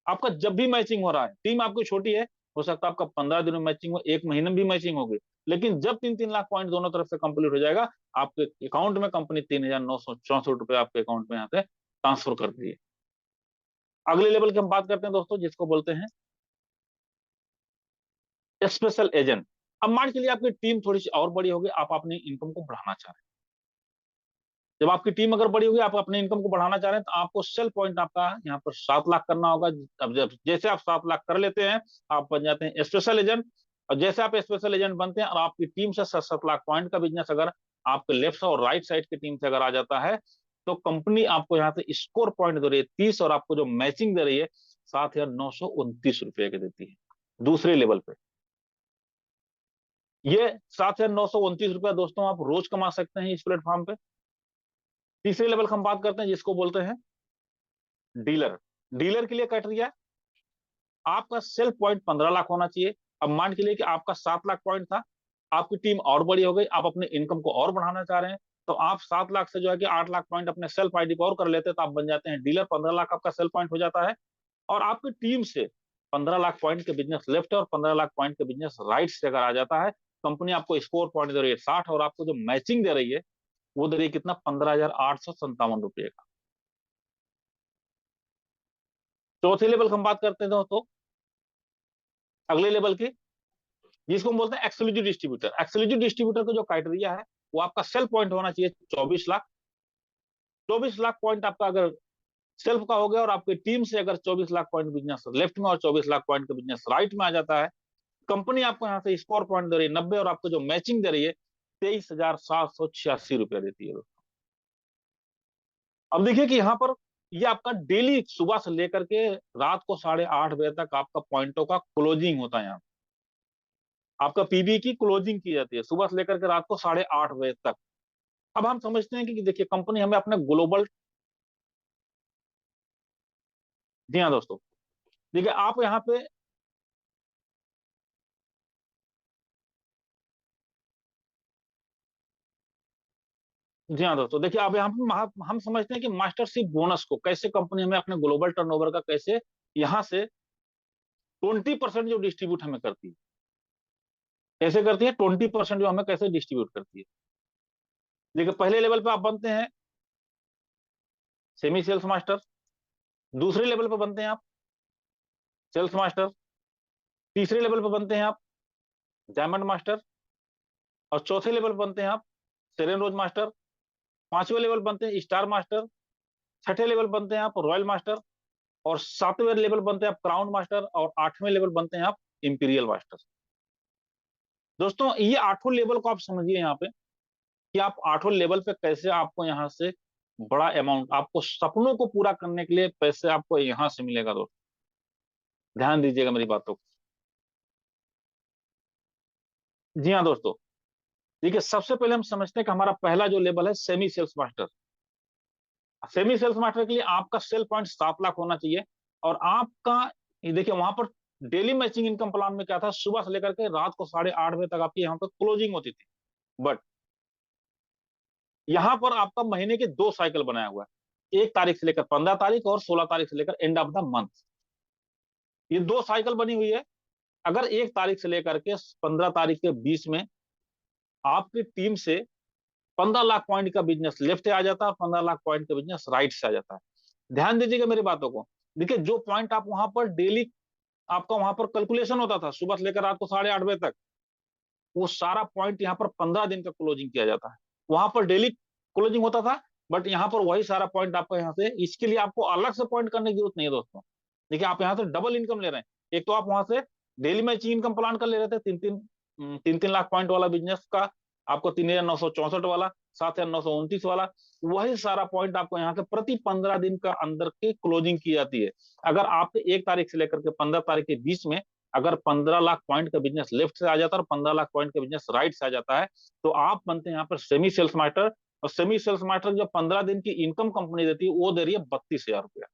आपका जब भी मैचिंग हो रहा है, टीम आपकी छोटी है, हो सकता है आपका 15 दिन में मैचिंग हो, एक महीने में भी मैचिंग होगी, लेकिन जब 3-3 लाख पॉइंट दोनों तरफ से कंप्लीट हो जाएगा, आपके अकाउंट में कंपनी 3,964 रुपये आपके अकाउंट में यहाँ से ट्रांसफर कर दी है। अगले लेवल की हम बात करते हैं दोस्तों, जिसको बोलते हैं स्पेशल एजेंट। अब मान के लिए आपकी टीम थोड़ी सी और बड़ी होगी, आप अपनी इनकम को बढ़ाना चाह रहे हैं। जब आपकी टीम अगर बड़ी होगी, आप अपने इनकम को बढ़ाना चाह रहे हैं, तो आपको सेल पॉइंट आपका यहाँ पर 7 लाख करना होगा। अब जब जैसे आप 7 लाख कर लेते हैं, आप बन जाते हैं स्पेशल एजेंट। और जैसे आप स्पेशल एजेंट बनते हैं और आपकी टीम से 7-7 लाख पॉइंट का बिजनेस अगर आपके लेफ्ट और राइट साइड की टीम से अगर आ जाता है, तो कंपनी आपको यहाँ से स्कोर पॉइंट दे रही है 30, और आपको जो मैचिंग दे रही है 7,929 रुपए के देती है दूसरे लेवल पे। ये 7,929 रुपया दोस्तों आप रोज कमा सकते हैं इस प्लेटफॉर्म पे। तीसरे लेवल की हम बात करते हैं, जिसको बोलते हैं डीलर। डीलर के लिए क्राइटेरिया, आपका सेल पॉइंट 15 लाख होना चाहिए। अब मान के लिए कि आपका 7 लाख पॉइंट था, आपकी टीम और बड़ी हो गई, आप अपने इनकम को और बढ़ाना चाह रहे हैं, तो आप 7 लाख से जो है कि 8 लाख पॉइंट अपने सेल्फ आईडी पर और कर लेते हैं, तो आप बन जाते हैं डीलर। 15 लाख आपका सेल पॉइंट हो जाता है। और आपकी टीम से 15 लाख पॉइंट के बिजनेस लेफ्ट और 15 लाख पॉइंट के बिजनेस राइट से अगर आ जाता है, कंपनी आपको स्कोर पॉइंट दे रही है 60, और आपको जो मैचिंग दे रही है वो दे रही है कितना, 15,857 रुपये का। चौथे लेवल की हम बात करते हैं दोस्तों, अगले लेवल की, जिसको हम बोलते हैं एक्सक्लूसिव डिस्ट्रीब्यूटर। एक्सक्लूसिव डिस्ट्रीब्यूटर का जो क्राइटेरिया है, वो आपका सेल पॉइंट होना चाहिए 24 लाख। 24 लाख पॉइंट आपका अगर सेल्फ का हो गया, और आपकी टीम से अगर 24 लाख पॉइंट बिजनेस लेफ्ट में और 24 लाख पॉइंट का बिजनेस राइट में आ जाता है, कंपनी आपको यहाँ से स्कोर पॉइंट दे रही है 90, और आपको जो मैचिंग दे रही है 23,786 रुपया देती है। अब देखिए कि यहाँ पर ये आपका डेली सुबह से लेकर के रात को 8:30 बजे तक आपका पॉइंटों का क्लोजिंग होता है। यहाँ आपका पीबी की क्लोजिंग की जाती है सुबह से लेकर के रात को 8:30 बजे तक। अब हम समझते हैं कि देखिए कंपनी हमें अपने ग्लोबल, जी हाँ दोस्तों, देखिए आप यहाँ पे, जी हाँ दोस्तों, देखिए अब यहाँ पे हम समझते हैं कि मास्टरशिप बोनस को कैसे कंपनी हमें अपने ग्लोबल टर्नओवर का कैसे यहाँ से 20% जो डिस्ट्रीब्यूट हमें करती है, कैसे करती है 20% जो हमें कैसे डिस्ट्रीब्यूट करती है। देखिए पहले लेवल पे आप बनते हैं सेमी सेल्स मास्टर, दूसरे लेवल पे बनते हैं आप सेल्स मास्टर, तीसरे लेवल पे बनते हैं आप डायमंड मास्टर, और चौथे लेवल पे बनते हैं आप सेरेन रोज मास्टर, पांचवें लेवल बनते हैं स्टार मास्टर, छठे लेवल बनते हैं आप रॉयल मास्टर, और सातवें लेवल बनते हैं आप क्राउन मास्टर, और आठवें लेवल बनते हैं आप इंपीरियल मास्टर। दोस्तों ये आठों लेवल को आप समझिए यहाँ पे, कि आप आठों लेवल पे कैसे आपको यहाँ से बड़ा अमाउंट, आपको सपनों को पूरा करने के लिए पैसे आपको यहाँ से मिलेगा। दोस्तों ध्यान दीजिएगा मेरी बातों को। जी हाँ दोस्तों, देखिए सबसे पहले हम समझते हैं कि हमारा पहला जो लेवल है semi sales master. Semi sales master के लिए आपका सेल पॉइंट 7 लाख होना चाहिए। और आपका ये देखिए वहां पर डेली मैचिंग इनकम प्लान में क्या था, सुबह से लेकर के रात को 8:30 बजे तक आपकी यहाँ पर क्लोजिंग होती थी। बट यहाँ पर आपका महीने के 2 साइकिल बनाया हुआ है, 1 तारीख से लेकर 15 तारीख, और 16 तारीख से लेकर एंड ऑफ द मंथ। ये 2 साइकिल बनी हुई है। अगर 1 तारीख से लेकर के 15 तारीख के बीच में आपकी टीम से 15 लाख पॉइंट का बिजनेस लेफ्ट से आ जाता है, 15 लाख पॉइंट का बिजनेस राइट से आ जाता है। ध्यान दीजिएगा मेरी बातों को। देखिए जो पॉइंट आप वहां पर डेली आपका वहां पर कैलकुलेशन होता था सुबह से लेकर रात को 8:30 बजे तक, वो सारा पॉइंट यहाँ पर 15 दिन का क्लोजिंग किया जाता है। वहां पर डेली क्लोजिंग होता था, बट यहाँ पर वही सारा पॉइंट आपको यहाँ से, इसके लिए आपको अलग से पॉइंट करने की जरूरत नहीं है दोस्तों। देखिए आप यहाँ से डबल इनकम ले रहे हैं। एक तो आप वहां से डेली मैचिंग इनकम प्लान कर ले रहे थे, 3-3 लाख पॉइंट वाला बिजनेस का, आपको 3,964 वाला, 7,929 वाला, वही सारा पॉइंट आपको यहाँ के प्रति 15 दिन का अंदर की क्लोजिंग की जाती है। अगर आपके 1 तारीख से लेकर के 15 तारीख के बीच में अगर 15 लाख पॉइंट का बिजनेस लेफ्ट से आ जाता है और 15 लाख पॉइंट का बिजनेस राइट से आ जाता है, तो आप बनते हैं यहाँ पर सेमी सेल्स मास्टर। और सेमी सेल्स मास्टर जो 15 दिन की इनकम कंपनी देती है वो दे रही है 32,000 रुपया।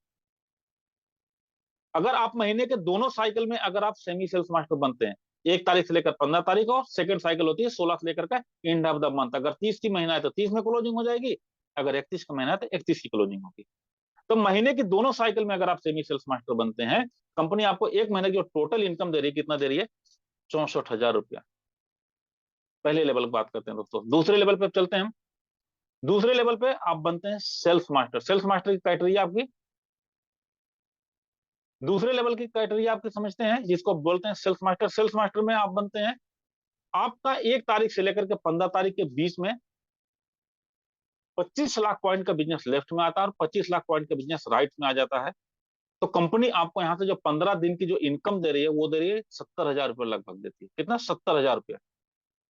अगर आप महीने के दोनों साइकिल में अगर आप सेमी सेल्स मास्टर बनते हैं, 1 तारीख से लेकर 15 तारीख, और सेकंड साइकिल होती है 16 से लेकर का एंड ऑफ द मंथ। अगर 30 की महीना है तो 30 में क्लोजिंग हो जाएगी, अगर 31 का महीना है तो 31 की क्लोजिंग होगी। तो महीने की दोनों साइकिल में अगर आप सेमी सेल्स मास्टर बनते हैं, कंपनी आपको एक महीने की जो टोटल इनकम दे रही है कितना दे रही है, 64,000 रुपया। पहले लेवल की बात करते हैं दोस्तों। दूसरे लेवल पे चलते हैं हम। दूसरे लेवल पे आप बनते हैं सेल्स मास्टर। सेल्स मास्टर की क्राइटेरिया आपकी दूसरे लेवल की क्राइटेरिया आपके समझते हैं, जिसको बोलते हैं सेल्स मास्टर। सेल्स मास्टर में आप बनते हैं, आपका 1 तारीख से लेकर के 15 तारीख के बीच में 25 लाख पॉइंट का बिजनेस लेफ्ट में आता है और 25 लाख पॉइंट का बिजनेस राइट में आ जाता है। तो कंपनी आपको यहाँ से जो 15 दिन की जो इनकम दे रही है वो दे रही है 70,000 रुपये लगभग देती है। कितना? 70,000 रुपये।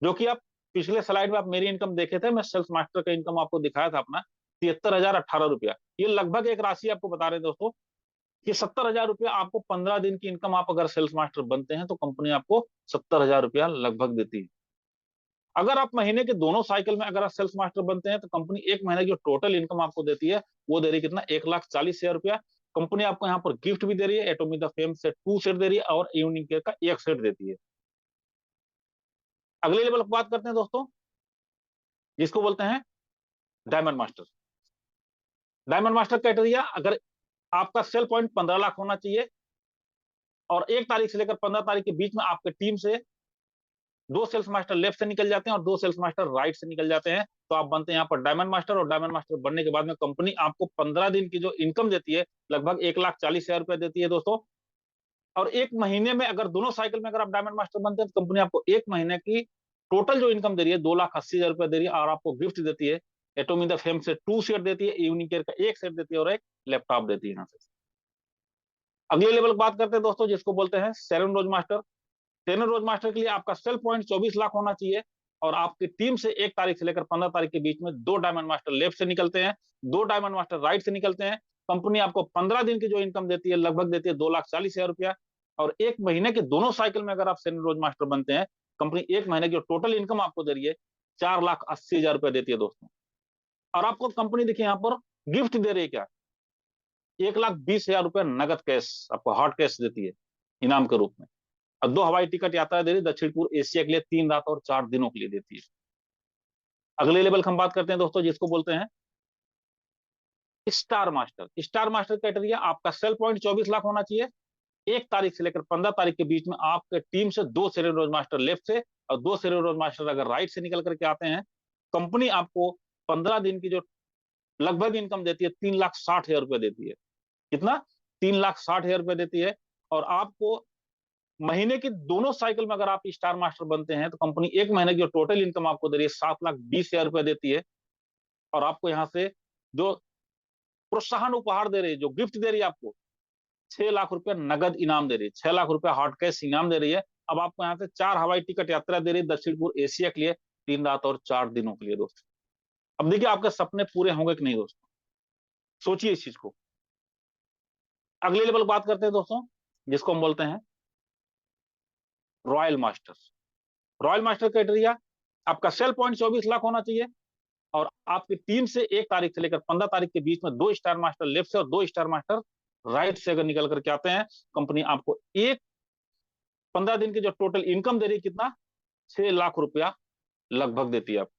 जो कि आप पिछले स्लाइड में आप मेरी इनकम देखे थे, मैं सेल्स मास्टर का इनकम आपको दिखाया था अपना 73,018 रुपया। ये लगभग एक राशि आपको बता रहे हैं दोस्तों कि 70,000 रुपया आपको 15 दिन की इनकम, आप अगर सेल्स मास्टर बनते हैं तो कंपनी आपको 70,000 रुपया लगभग देती है। अगर आप महीने के दोनों साइकिल में अगर आप सेल्स मास्टर बनते हैं तो कंपनी एक महीने की जो टोटल इनकम आपको देती है वो दे रही है कितना? 1,40,000 रुपया। कंपनी आपको यहाँ पर गिफ्ट भी दे रही है, एटॉमी द फेम से 2 सेट दे रही है और इवनिंग केयर का 1 सेट देती है। अगले लेवल की बात करते हैं दोस्तों, जिसको बोलते हैं diamond master. Diamond master criteria, अगर आपका सेल पॉइंट 15 लाख होना चाहिए और 1 तारीख से लेकर 15 तारीख के बीच में आपके टीम से 2 सेल्स मास्टर लेफ्ट से निकल जाते हैं और 2 सेल्स मास्टर राइट से निकल जाते हैं, तो आप बनते हैं यहाँ पर डायमंड मास्टर। और डायमंड मास्टर बनने के बाद में कंपनी आपको 15 दिन की जो इनकम देती है लगभग 1,40,000 रुपया देती है दोस्तों। और एक महीने में अगर दोनों साइकिल में अगर आप डायमंड मास्टर बनते हैं तो कंपनी आपको एक महीने की टोटल जो इनकम दे रही है 2,80,000 रुपया दे रही है और आपको गिफ्ट देती है, एटॉमी द फेम से 2 सेट देती है, इवनिंग केयर का 1 सेट देती है और एक लैपटॉप देती है यहाँ से। अगले लेवल की बात करते हैं दोस्तों, जिसको बोलते हैं सेवन रोज मास्टर। सेवन रोज मास्टर के लिए आपका सेल पॉइंट 24 लाख होना चाहिए और आपकी टीम से 1 तारीख से लेकर 15 तारीख के बीच में 2 डायमंड मास्टर लेफ्ट से निकलते हैं, 2 डायमंड मास्टर राइट से निकलते हैं। कंपनी आपको 15 दिन की जो इनकम देती है लगभग देती है 2,40,000 रुपया। और एक महीने के दोनों साइकिल में अगर आप सेवन रोज मास्टर बनते हैं, कंपनी एक महीने की जो टोटल इनकम आपको दे रही है 4,80,000 रुपया देती है दोस्तों। और आपको कंपनी देखिए यहाँ पर गिफ्ट दे रही है क्या? 1,20,000 रुपया नगद कैश आपको हॉट कैश देती है इनाम के रूप में। और 2 हवाई टिकट यात्रा दे रही है दक्षिण पूर्व एशिया के लिए 3 रात और 4 दिनों के लिए देती है। अगले लेवल की हम बात करते हैं दोस्तों, जिसको बोलते हैं star master. Star master criteria, आपका सेल पॉइंट 24 लाख होना चाहिए। 1 तारीख से लेकर 15 तारीख के बीच में आपके टीम से 2 सीरियल रोज मास्टर लेफ्ट से और 2 सीरियल रोज मास्टर अगर राइट से निकल करके आते हैं, कंपनी आपको 15 दिन की जो लगभग इनकम देती है 3,60,000 रुपया देती है। कितना? 3,60,000 रुपया देती है। और आपको महीने की दोनों साइकिल में अगर आप स्टार मास्टर बनते हैं तो कंपनी एक महीने की जो टोटल इनकम आपको दे रही है 7,20,000 रुपया देती है। और आपको यहाँ से जो प्रोत्साहन उपहार दे रही है, जो गिफ्ट दे रही है, आपको 6 लाख रुपया नगद इनाम दे रही है, 6 लाख रुपया हॉट कैश इनाम दे रही है। अब आपको यहाँ से 4 हवाई टिकट यात्रा दे रही है दक्षिण पूर्व एशिया के लिए 3 रात और 4 दिनों के लिए दोस्तों। अब देखिए आपके सपने पूरे होंगे कि नहीं दोस्तों, सोचिए इस चीज को। अगले लेवल बात करते हैं दोस्तों, जिसको हम बोलते हैं royal master. Royal master criteria, आपका सेल पॉइंट 24 लाख होना चाहिए और आपकी टीम से 1 तारीख से लेकर 15 तारीख के बीच में 2 स्टार मास्टर लेफ्ट से और 2 स्टार मास्टर राइट से अगर निकल करके आते हैं, कंपनी आपको एक 15 दिन की जो टोटल इनकम दे रही है कितना? 6 लाख रुपया लगभग देती है आप।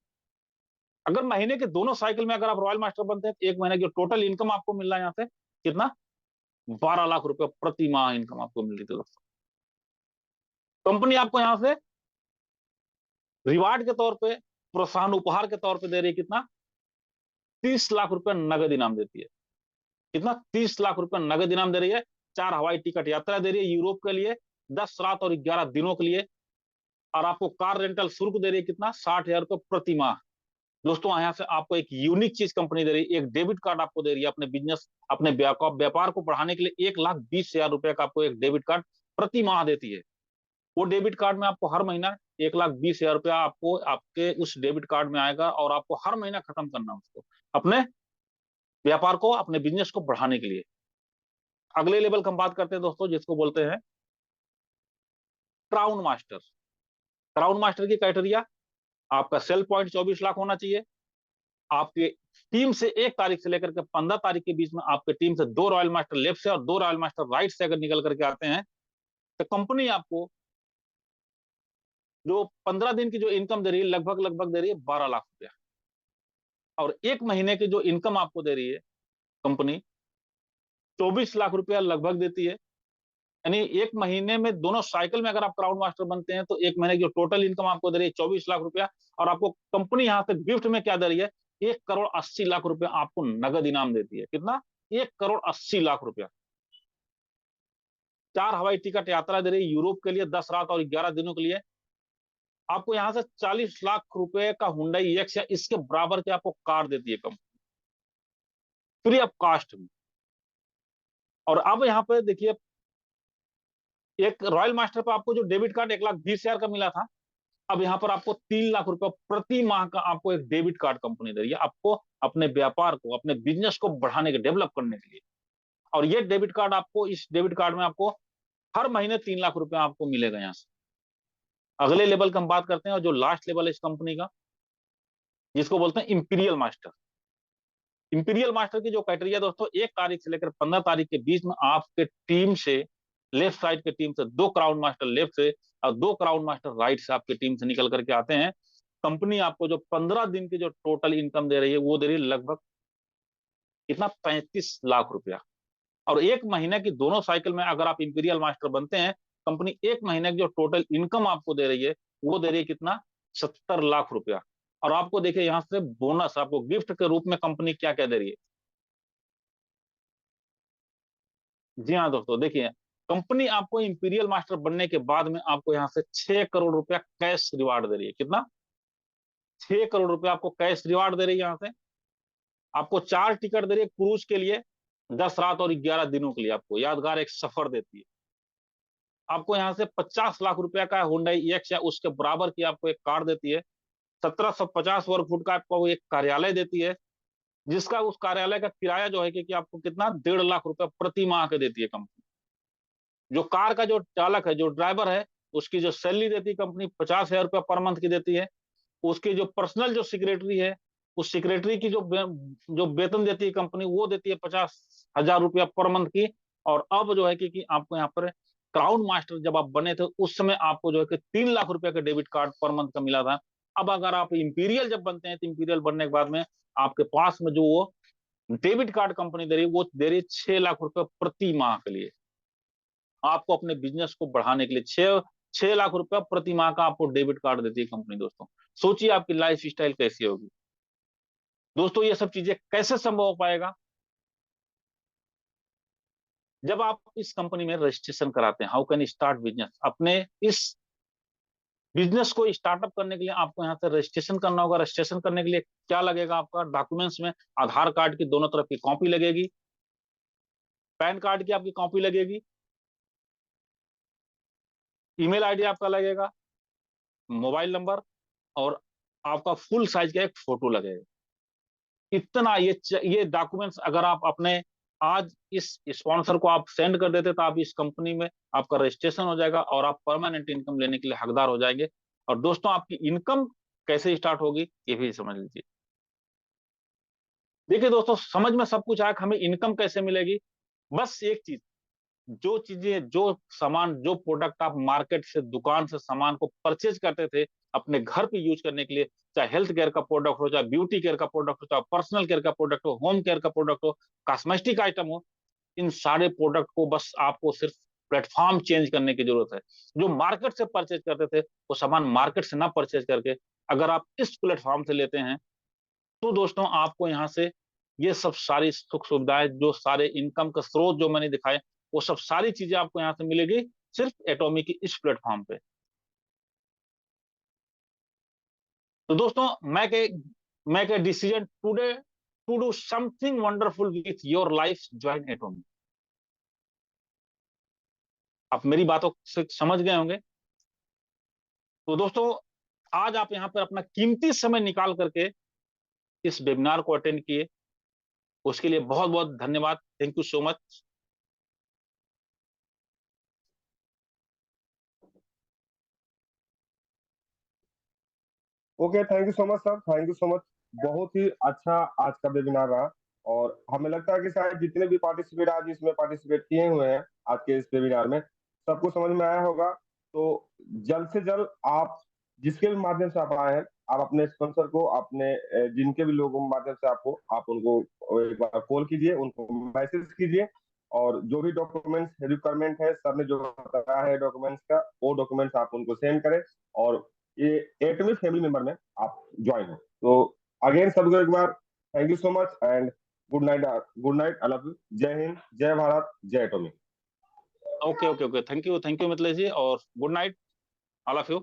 अगर महीने के दोनों साइकिल में अगर आप रॉयल मास्टर बनते हैं तो एक महीने की टोटल इनकम आपको मिल रहा है यहाँ से कितना? 12 लाख रुपया प्रति माह इनकम आपको मिल रही थी दोस्तों। कंपनी आपको यहाँ से रिवार्ड के तौर पे, प्रोत्साहन उपहार के तौर पे दे रही है कितना? 30 लाख रुपया नगद इनाम देती है। कितना? 30 लाख रुपया नगद इनाम दे रही है। 4 हवाई टिकट यात्रा दे रही है यूरोप के लिए 10 रात और 11 दिनों के लिए। और आपको कार रेंटल शुल्क दे रही है कितना? 60,000 रुपये प्रति माह। दोस्तों यहाँ से आपको एक यूनिक चीज कंपनी दे रही है, एक डेबिट कार्ड आपको दे रही है अपने बिजनेस, अपने व्यापार को बढ़ाने के लिए 1,20,000 रुपया का आपको एक डेबिट कार्ड प्रति माह देती है। वो डेबिट कार्ड में आपको हर महीना 1,20,000 रुपया आपको आपके उस डेबिट कार्ड में आएगा और आपको हर महीना खत्म करना है उसको, अपने व्यापार को, अपने बिजनेस को बढ़ाने के लिए। अगले लेवल की हम बात करते हैं दोस्तों, जिसको बोलते हैं क्राउन मास्टर। क्राउन मास्टर की क्राइटेरिया, आपका सेल पॉइंट 24 लाख होना चाहिए। आपके टीम से 1 तारीख से लेकर के 15 तारीख के बीच में आपके टीम से 2 रॉयल मास्टर लेफ्ट से और 2 रॉयल मास्टर राइट से अगर निकल करके आते हैं तो कंपनी आपको जो 15 दिन की जो इनकम दे रही है लगभग लगभग दे रही है 12 लाख रुपया। और एक महीने की जो इनकम आपको दे रही है कंपनी 24 लाख रुपया लगभग देती है। यानी एक महीने में दोनों साइकिल में अगर आप क्राउड मास्टर बनते हैं तो एक महीने की जो टोटल इनकम आपको दे रही है 24 लाख रुपया। और आपको कंपनी यहाँ से गिफ्ट में क्या दे रही है? 1,80,00,000 रुपया आपको नगद इनाम देती है। कितना? 1,80,00,000 रुपया। 4 हवाई टिकट यात्रा दे रही है यूरोप के लिए 10 रात और 11 दिनों के लिए। आपको यहां से 40 लाख रुपए का हुंडई एक्स या इसके बराबर की आपको कार देती है कंपनी, फ्री ऑफ कास्ट में। और अब यहाँ पे देखिए, एक रॉयल मास्टर पर आपको जो डेबिट कार्ड 1,20,000 का मिला था, अब यहाँ पर आपको 3 लाख रुपए प्रति माह का आपको एक डेबिट कार्ड कंपनी दे रही है, आपको अपने व्यापार को, अपने बिजनेस को बढ़ाने के, डेवलप करने के लिए। और ये डेबिट कार्ड आपको, इस डेबिट कार्ड में आपको हर महीने 3 लाख रुपए आपको मिलेगा यहाँ से। अगले लेवल की हम बात करते हैं, और जो लास्ट लेवल है इस कंपनी का, जिसको बोलते हैं इंपीरियल मास्टर। इंपीरियल मास्टर की जो क्राइटेरिया दोस्तों, 1 तारीख से लेकर 15 तारीख के बीच में आपके टीम से, लेफ्ट साइड के टीम से 2 क्राउन मास्टर लेफ्ट से और 2 क्राउन मास्टर राइट से आपकी टीम से निकल करके आते हैं। कंपनी आपको जो 15 दिन की जो टोटल इनकम दे रही है वो दे रही है लगभग कितना, 35 लाख रुपया। और 1 महीने की दोनों साइकिल में अगर आप इंपीरियल मास्टर बनते हैं, कंपनी 1 महीने की जो टोटल इनकम आपको दे रही है वो दे रही है कितना, 70 लाख रुपया। और आपको देखिए यहाँ से बोनस, आपको गिफ्ट के रूप में कंपनी क्या क्या दे रही है। जी हाँ दोस्तों, देखिए, कंपनी आपको इंपीरियल मास्टर बनने के बाद में आपको यहाँ से 6 करोड़ रुपया कैश रिवार्ड दे रही है। कितना, 6 करोड़ रुपया आपको कैश रिवार्ड दे रही है। यहाँ से आपको 4 टिकट दे रही है क्रूज के लिए, 10 रात और 11 दिनों के लिए, आपको यादगार एक सफर देती है। आपको यहाँ से 50 लाख रुपया का हुंडई एक्स या उसके बराबर की आपको एक कार देती है। 1750 वर्ग फुट का आपको एक कार्यालय देती है, जिसका उस कार्यालय का किराया जो है कि आपको कितना, 1.5 लाख रुपया प्रति माह के देती है कंपनी। जो कार का जो चालक है, जो ड्राइवर है, उसकी जो सैलरी देती है कंपनी, 50,000 रुपया पर मंथ की देती है। उसकी जो पर्सनल जो सेक्रेटरी है, उस सेक्रेटरी की जो वेतन देती है कंपनी, वो देती है 50,000 रुपया पर मंथ की। और अब जो है कि आपको यहाँ पर क्राउन मास्टर जब आप बने थे उस समय आपको जो है कि 3 लाख रुपया का डेबिट कार्ड पर मंथ का मिला था। अब अगर आप इंपीरियल जब बनते हैं, तो इंपीरियल बनने के बाद में आपके पास में जो वो डेबिट कार्ड कंपनी दे रही है, वो दे रही है 6 लाख रुपया प्रति माह के लिए, आपको अपने बिजनेस को बढ़ाने के लिए। 6 लाख रुपया प्रति माह का आपको डेबिट कार्ड देती है कंपनी। दोस्तों सोचिए आपकी लाइफ स्टाइल कैसी होगी। दोस्तों ये सब चीजें कैसे संभव हो पाएगा, जब आप इस कंपनी में रजिस्ट्रेशन कराते हैं। हाउ कैन स्टार्ट बिजनेस, अपने इस बिजनेस को स्टार्टअप करने के लिए आपको यहाँ से रजिस्ट्रेशन करना होगा। रजिस्ट्रेशन करने के लिए क्या लगेगा, आपका डॉक्यूमेंट्स में आधार कार्ड की दोनों तरफ की कॉपी लगेगी, पैन कार्ड की आपकी कॉपी लगेगी, ईमेल आईडी आपका लगेगा, मोबाइल नंबर, और आपका फुल साइज का एक फोटो लगेगा। इतना ये डॉक्यूमेंट्स अगर आप अपने आज इस स्पॉन्सर को आप सेंड कर देते, तो आप इस कंपनी में आपका रजिस्ट्रेशन हो जाएगा और आप परमानेंट इनकम लेने के लिए हकदार हो जाएंगे। और दोस्तों आपकी इनकम कैसे स्टार्ट होगी ये भी समझ लीजिए। देखिए दोस्तों, समझ में सब कुछ आया कि हमें इनकम कैसे मिलेगी। बस एक चीज, जो चीजें, जो सामान, जो प्रोडक्ट आप मार्केट से, दुकान से सामान को परचेज करते थे अपने घर पे यूज करने के लिए, चाहे हेल्थ केयर का प्रोडक्ट हो, चाहे ब्यूटी केयर का प्रोडक्ट हो, चाहे पर्सनल केयर का प्रोडक्ट हो, होम केयर का प्रोडक्ट हो, कॉस्मेटिक आइटम हो, इन सारे प्रोडक्ट को बस आपको सिर्फ प्लेटफॉर्म चेंज करने की जरूरत है। जो मार्केट से परचेज करते थे वो सामान मार्केट से ना परचेज करके अगर आप इस प्लेटफॉर्म से लेते हैं, तो दोस्तों आपको यहाँ से ये सब सारी सुख सुविधाएं, जो सारे इनकम का स्रोत जो मैंने दिखाए, वो सब सारी चीजें आपको यहाँ से मिलेगी सिर्फ एटॉमी की इस प्लेटफॉर्म पे। तो दोस्तों make a decision today to do something wonderful with your life, join एटॉमी। आप मेरी बातों से समझ गए होंगे। तो दोस्तों आज आप यहाँ पर अपना कीमती समय निकाल करके इस वेबिनार को अटेंड किए, उसके लिए बहुत बहुत धन्यवाद। Thank you so much. Okay, thank you so much sir, thank you so much. बहुत ही अच्छा आज का वेबिनार रहा। और हमें लगता है कि शायद जितने भी पार्टिसिपेट आज इसमें पार्टिसिपेट किए हुए हैं आज के इस वेबिनार में, सबको समझ में आया होगा। तो जल्द से जल्द आप जिसके भी माध्यम से आप आए हैं, आप अपने स्पॉन्सर को, अपने जिनके भी लोगों के माध्यम से आपको, आप उनको एक बार कॉल कीजिए, उनको मैसेज कीजिए। और जो भी डॉक्यूमेंट्स रिक्वायरमेंट है, सर ने जो बताया है डॉक्यूमेंट्स का, वो डॉक्यूमेंट्स आप उनको सेंड करें और ये एटमी फैमिली मेंबर में आप ज्वाइन हो। तो अगेन सबको एक बार thank you so much and good night, good night, I love you. जय हिंद, जय भारत, जय Atomy. Okay okay okay, thank you Mithilesh ji, और good night all of you.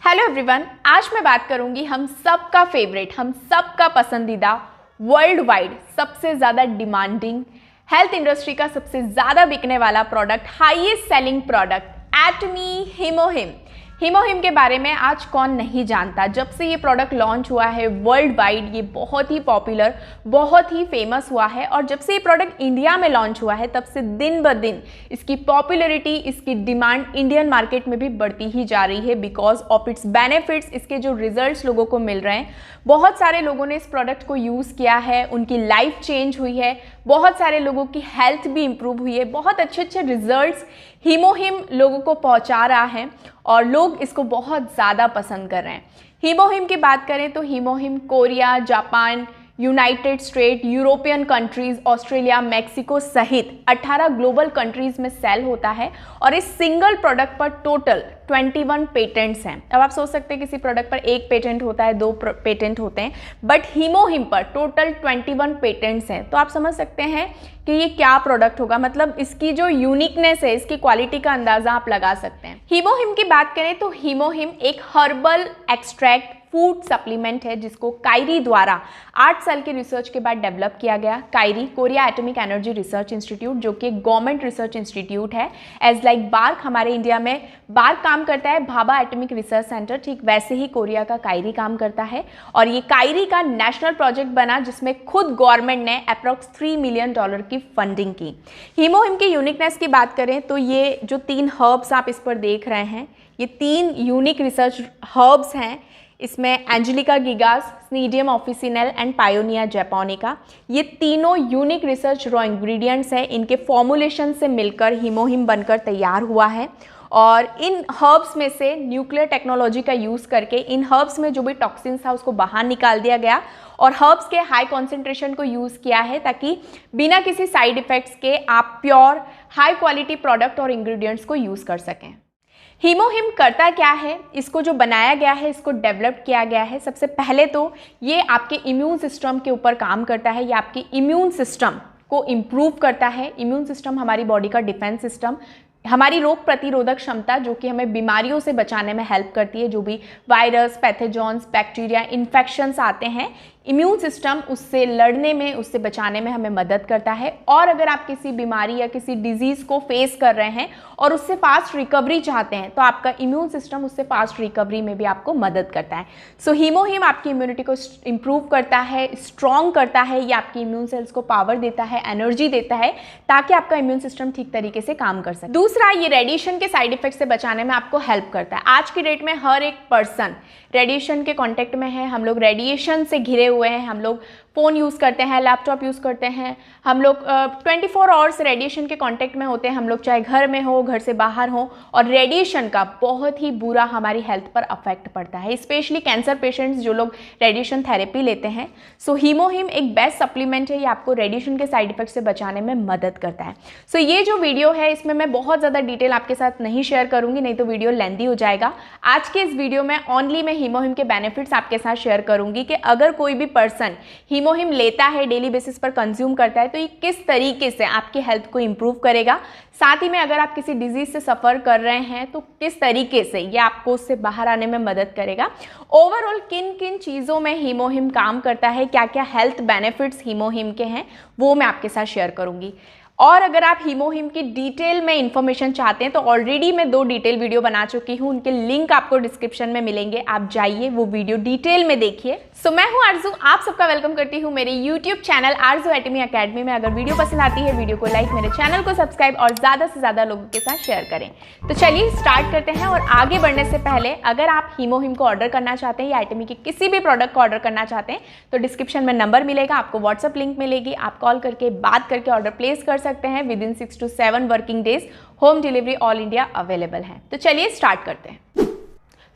Hello everyone, आज मैं बात करूंगी हम सबका फेवरेट, हम सबका पसंदीदा, वर्ल्ड वाइड सबसे ज़्यादा डिमांडिंग, हेल्थ इंडस्ट्री का सबसे ज़्यादा बिकने वाला प्रोडक्ट, हाईएस्ट सेलिंग प्रोडक्ट एटमी हीमोहिम। हीमोहिम के बारे में आज कौन नहीं जानता। जब से ये प्रोडक्ट लॉन्च हुआ है वर्ल्ड वाइड, ये बहुत ही पॉपुलर, बहुत ही फेमस हुआ है, और जब से ये प्रोडक्ट इंडिया में लॉन्च हुआ है तब से दिन ब दिन इसकी पॉपुलैरिटी, इसकी डिमांड इंडियन मार्केट में भी बढ़ती ही जा रही है बिकॉज ऑफ इट्स बेनिफिट्स। इसके जो रिजल्ट्स लोगों को मिल रहे हैं, बहुत सारे लोगों ने इस प्रोडक्ट को यूज़ किया है, उनकी लाइफ चेंज हुई है, बहुत सारे लोगों की हेल्थ भी इंप्रूव हुई है, बहुत अच्छे अच्छे रिजल्ट्स हीमोहिम लोगों को पहुंचा रहा है और लोग इसको बहुत ज़्यादा पसंद कर रहे हैं। हीमोहिम की बात करें तो हीमोहिम Korea, Japan, United State, European countries, Australia, Mexico सहित 18 ग्लोबल कंट्रीज़ में सेल होता है और इस सिंगल प्रोडक्ट पर टोटल 21 पेटेंट्स हैं। अब आप सोच सकते हैं किसी प्रोडक्ट पर एक पेटेंट होता है, दो पेटेंट होते हैं, बट हीमोहिम पर टोटल 21 पेटेंट्स हैं। तो आप समझ सकते हैं कि ये क्या प्रोडक्ट होगा, मतलब इसकी जो यूनिकनेस है, इसकी क्वालिटी का अंदाज़ा आप लगा सकते हैं। हीमोहिम की बात करें तो हीमोहिम एक हर्बल एक्सट्रैक्ट फूड सप्लीमेंट है जिसको कायरी द्वारा 8 साल के रिसर्च के बाद डेवलप किया गया। KAERI Korea atomic energy research institute, जो कि गवर्नमेंट रिसर्च इंस्टीट्यूट है, एज लाइक बार्क हमारे इंडिया में बार्क काम करता है, भाभा एटॉमिक रिसर्च सेंटर, ठीक वैसे ही कोरिया का कायरी काम करता है। और ये कायरी का नेशनल प्रोजेक्ट बना जिसमें खुद गवर्नमेंट ने अप्रॉक्स $3 मिलियन की फंडिंग की। हीमोहिम की यूनिकनेस की बात करें तो ये जो 3 हर्ब्स आप इस पर देख रहे हैं, ये 3 यूनिक रिसर्च हर्ब्स हैं। इसमें एंजेलिका गिगास, स्नीडियम ऑफिसिनेल एंड पायोनिया जैपोनिका, ये तीनों यूनिक रिसर्च रॉ इंग्रेडिएंट्स हैं। इनके फॉर्मुलेशन से मिलकर हीमोहिम बनकर तैयार हुआ है और इन हर्ब्स में से न्यूक्लियर टेक्नोलॉजी का यूज़ करके इन हर्ब्स में जो भी टॉक्सिन्स था उसको बाहर निकाल दिया गया और हर्ब्स के हाई कॉन्सेंट्रेशन को यूज़ किया है ताकि बिना किसी साइड इफ़ेक्ट्स के आप प्योर हाई क्वालिटी प्रोडक्ट और इंग्रेडिएंट्स को यूज़ कर सकें। हीमोहिम करता क्या है, इसको जो बनाया गया है, इसको डेवलप किया गया है, सबसे पहले तो ये आपके इम्यून सिस्टम के ऊपर काम करता है। ये आपके इम्यून सिस्टम को इम्प्रूव करता है। इम्यून सिस्टम हमारी बॉडी का डिफेंस सिस्टम, हमारी रोग प्रतिरोधक क्षमता जो कि हमें बीमारियों से बचाने में हेल्प करती है। जो भी वायरस, पैथोजन्स, बैक्टीरिया, इन्फेक्शंस आते हैं, इम्यून सिस्टम उससे लड़ने में, उससे बचाने में हमें मदद करता है। और अगर आप किसी बीमारी या किसी डिजीज़ को फेस कर रहे हैं और उससे फास्ट रिकवरी चाहते हैं तो आपका इम्यून सिस्टम उससे फास्ट रिकवरी में भी आपको मदद करता है। सो हीमोहिम आपकी इम्यूनिटी को इम्प्रूव करता है, स्ट्रॉन्ग करता है, ये आपकी इम्यून सेल्स को पावर देता है, एनर्जी देता है ताकि आपका इम्यून सिस्टम ठीक तरीके से काम कर सके। दूसरा, ये रेडिएशन के साइड इफेक्ट से बचाने में आपको हेल्प करता है। आज की डेट में हर एक पर्सन रेडिएशन के कांटेक्ट में है। हम लोग रेडिएशन से घिरे हुए हैं, हम लोग फ़ोन यूज़ करते हैं, लैपटॉप यूज़ करते हैं, हम लोग 24 आवर्स रेडिएशन के कांटेक्ट में होते हैं। हम लोग चाहे घर में हो, घर से बाहर हो, और रेडिएशन का बहुत ही बुरा हमारी हेल्थ पर अफेक्ट पड़ता है, स्पेशली कैंसर पेशेंट्स जो लोग रेडिएशन थेरेपी लेते हैं। सो हीमोहिम एक बेस्ट सप्लीमेंट है, ये आपको रेडिएशन के साइड इफेक्ट से बचाने में मदद करता है। सो ये जो वीडियो है इसमें मैं बहुत ज़्यादा डिटेल आपके साथ नहीं शेयर करूँगी, नहीं तो वीडियो लेंदी हो जाएगा। आज के इस वीडियो में ओनली मैं हीमोहिम के बेनिफिट्स आपके साथ शेयर करूँगी कि अगर कोई भी पर्सन हीमोहिम लेता है, डेली बेसिस पर कंज्यूम करता है, तो ये किस तरीके से आपकी हेल्थ को इंप्रूव करेगा। साथ ही में अगर आप किसी डिजीज से सफ़र कर रहे हैं तो किस तरीके से ये आपको उससे बाहर आने में मदद करेगा। ओवरऑल किन किन चीज़ों में हीमोहिम काम करता है, क्या क्या हेल्थ बेनिफिट्स हीमोहिम के हैं, वो मैं आपके साथ शेयर करूँगी। और अगर आप हीमोहिम की डिटेल में इंफॉर्मेशन चाहते हैं तो ऑलरेडी मैं 2 डिटेल वीडियो बना चुकी हूँ, उनके लिंक आपको डिस्क्रिप्शन में मिलेंगे, आप जाइए वो वीडियो डिटेल में देखिए। सो मैं हूँ आरजू, आप सबका वेलकम करती हूँ मेरे यूट्यूब चैनल आरजू एटमी अकेडमी में। अगर वीडियो पसंद आती है वीडियो को लाइक, मेरे चैनल को सब्सक्राइब और ज़्यादा से ज़्यादा लोगों के साथ शेयर करें। तो चलिए स्टार्ट करते हैं। और आगे बढ़ने से पहले अगर आप हीमोहिम को ऑर्डर करना चाहते हैं या एटमी के किसी भी प्रोडक्ट को ऑर्डर करना चाहते हैं तो डिस्क्रिप्शन में नंबर मिलेगा, आपको व्हाट्सअप लिंक मिलेगी, आप कॉल करके बात करके ऑर्डर प्लेस कर सकते हैं। With in 6 to 7 working days home delivery all India available है। तो चलिए स्टार्ट करते हैं।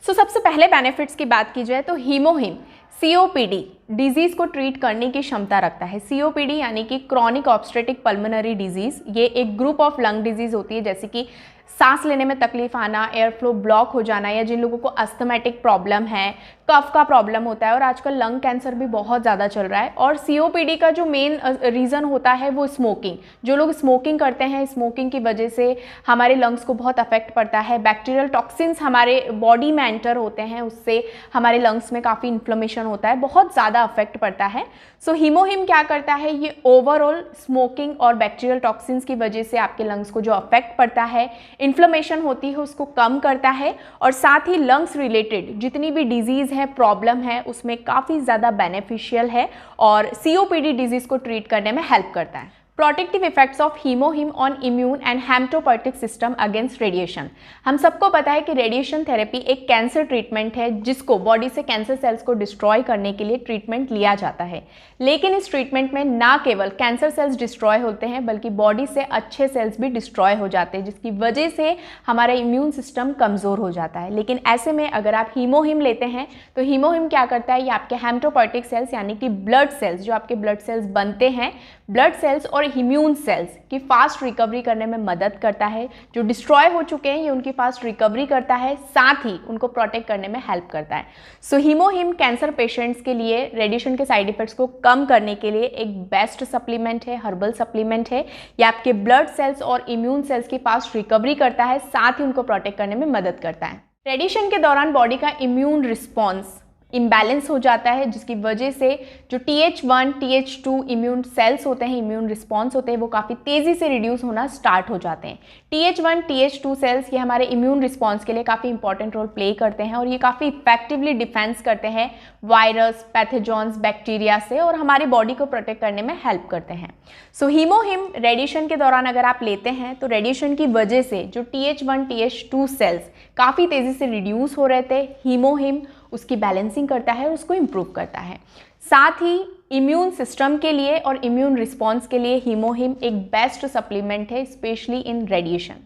सबसे पहले बेनिफिट्स की बात की जाए तो हीमोहिम सीओपीडी डिजीज़ को ट्रीट करने की क्षमता रखता है। सीओपीडी यानी कि क्रॉनिक ऑब्स्ट्रेटिक पल्मोनरी डिजीज़, ये एक ग्रुप ऑफ लंग डिजीज़ होती है जैसे कि सांस लेने में तकलीफ आना, एयर फ्लो ब्लॉक हो जाना, या जिन लोगों को अस्थमेटिक प्रॉब्लम है, कफ का प्रॉब्लम होता है, और आजकल लंग कैंसर भी बहुत ज़्यादा चल रहा है। और सीओपीडी का जो मेन रीज़न होता है वो स्मोकिंग। जो लोग स्मोकिंग करते हैं, स्मोकिंग की वजह से हमारे लंग्स को बहुत अफेक्ट पड़ता है। बैक्टीरियल टॉक्सिन्स हमारे बॉडी में एंटर होते हैं, उससे हमारे लंग्स में काफ़ी इन्फ्लेमेशन होता है, बहुत ज़्यादा अफेक्ट पड़ता है। सो हीमोहिम क्या करता है, ये ओवरऑल स्मोकिंग और बैक्टीरियल टॉक्सिन्स की वजह से आपके लंग्स को जो अफेक्ट पड़ता है, इन्फ्लेमेशन होती है, उसको कम करता है। और साथ ही लंग्स रिलेटेड जितनी भी डिजीज़ है, प्रॉब्लम है, उसमें काफ़ी ज़्यादा बेनिफिशियल है और सीओपीडी डिजीज़ को ट्रीट करने में हेल्प करता है। Protective effects of HemoHIM on immune and hematopoietic system against radiation. हम सबको पता है कि रेडिएशन थेरेपी एक कैंसर ट्रीटमेंट है जिसको बॉडी से कैंसर सेल्स को डिस्ट्रॉय करने के लिए ट्रीटमेंट लिया जाता है। लेकिन इस ट्रीटमेंट में ना केवल कैंसर सेल्स डिस्ट्रॉय होते हैं बल्कि बॉडी से अच्छे सेल्स भी डिस्ट्रॉय हो जाते हैं, जिसकी वजह से हमारा इम्यून सिस्टम कमज़ोर हो जाता है। लेकिन ऐसे में अगर आप हीमोहिम लेते हैं तो हीमोहिम क्या करता है, ये आपके हेमेटोपोइटिक सेल्स यानी कि ब्लड सेल्स, जो आपके ब्लड सेल्स बनते हैं, ब्लड सेल्स और इम्यून सेल्स की फास्ट रिकवरी करने में मदद करता है। जो डिस्ट्रॉय हो चुके हैं ये उनकी फास्ट रिकवरी करता है, साथ ही उनको प्रोटेक्ट करने में हेल्प करता है। सो हीमोहिम कैंसर पेशेंट्स के लिए रेडिएशन के साइड इफेक्ट्स को कम करने के लिए एक बेस्ट सप्लीमेंट है, हर्बल सप्लीमेंट है। ये आपके ब्लड सेल्स और इम्यून सेल्स की फास्ट रिकवरी करता है, साथ ही उनको प्रोटेक्ट करने में मदद करता है। रेडिएशन के दौरान बॉडी का इम्यून रिस्पॉन्स इम्बैलेंस हो जाता है, जिसकी वजह से जो TH1, TH2 इम्यून सेल्स होते हैं, इम्यून रिस्पॉन्स होते हैं, वो काफ़ी तेज़ी से रिड्यूस होना स्टार्ट हो जाते हैं। TH1, TH2 सेल्स ये हमारे इम्यून रिस्पॉन्स के लिए काफ़ी इंपॉर्टेंट रोल प्ले करते हैं और ये काफ़ी इफेक्टिवली डिफेंस करते हैं वायरस, पैथोजन्स, बैक्टीरिया से, और हमारी बॉडी को प्रोटेक्ट करने में हेल्प करते हैं। सो हीमोहिम रेडिएशन के दौरान अगर आप लेते हैं तो रेडिएशन की वजह से जो TH1, TH2 सेल्स काफ़ी तेज़ी से रिड्यूस हो रहे थे, हीमोहिम उसकी बैलेंसिंग करता है और उसको इम्प्रूव करता है। साथ ही इम्यून सिस्टम के लिए और इम्यून रिस्पॉन्स के लिए हीमोहिम एक बेस्ट सप्लीमेंट है, स्पेशली इन रेडिएशन।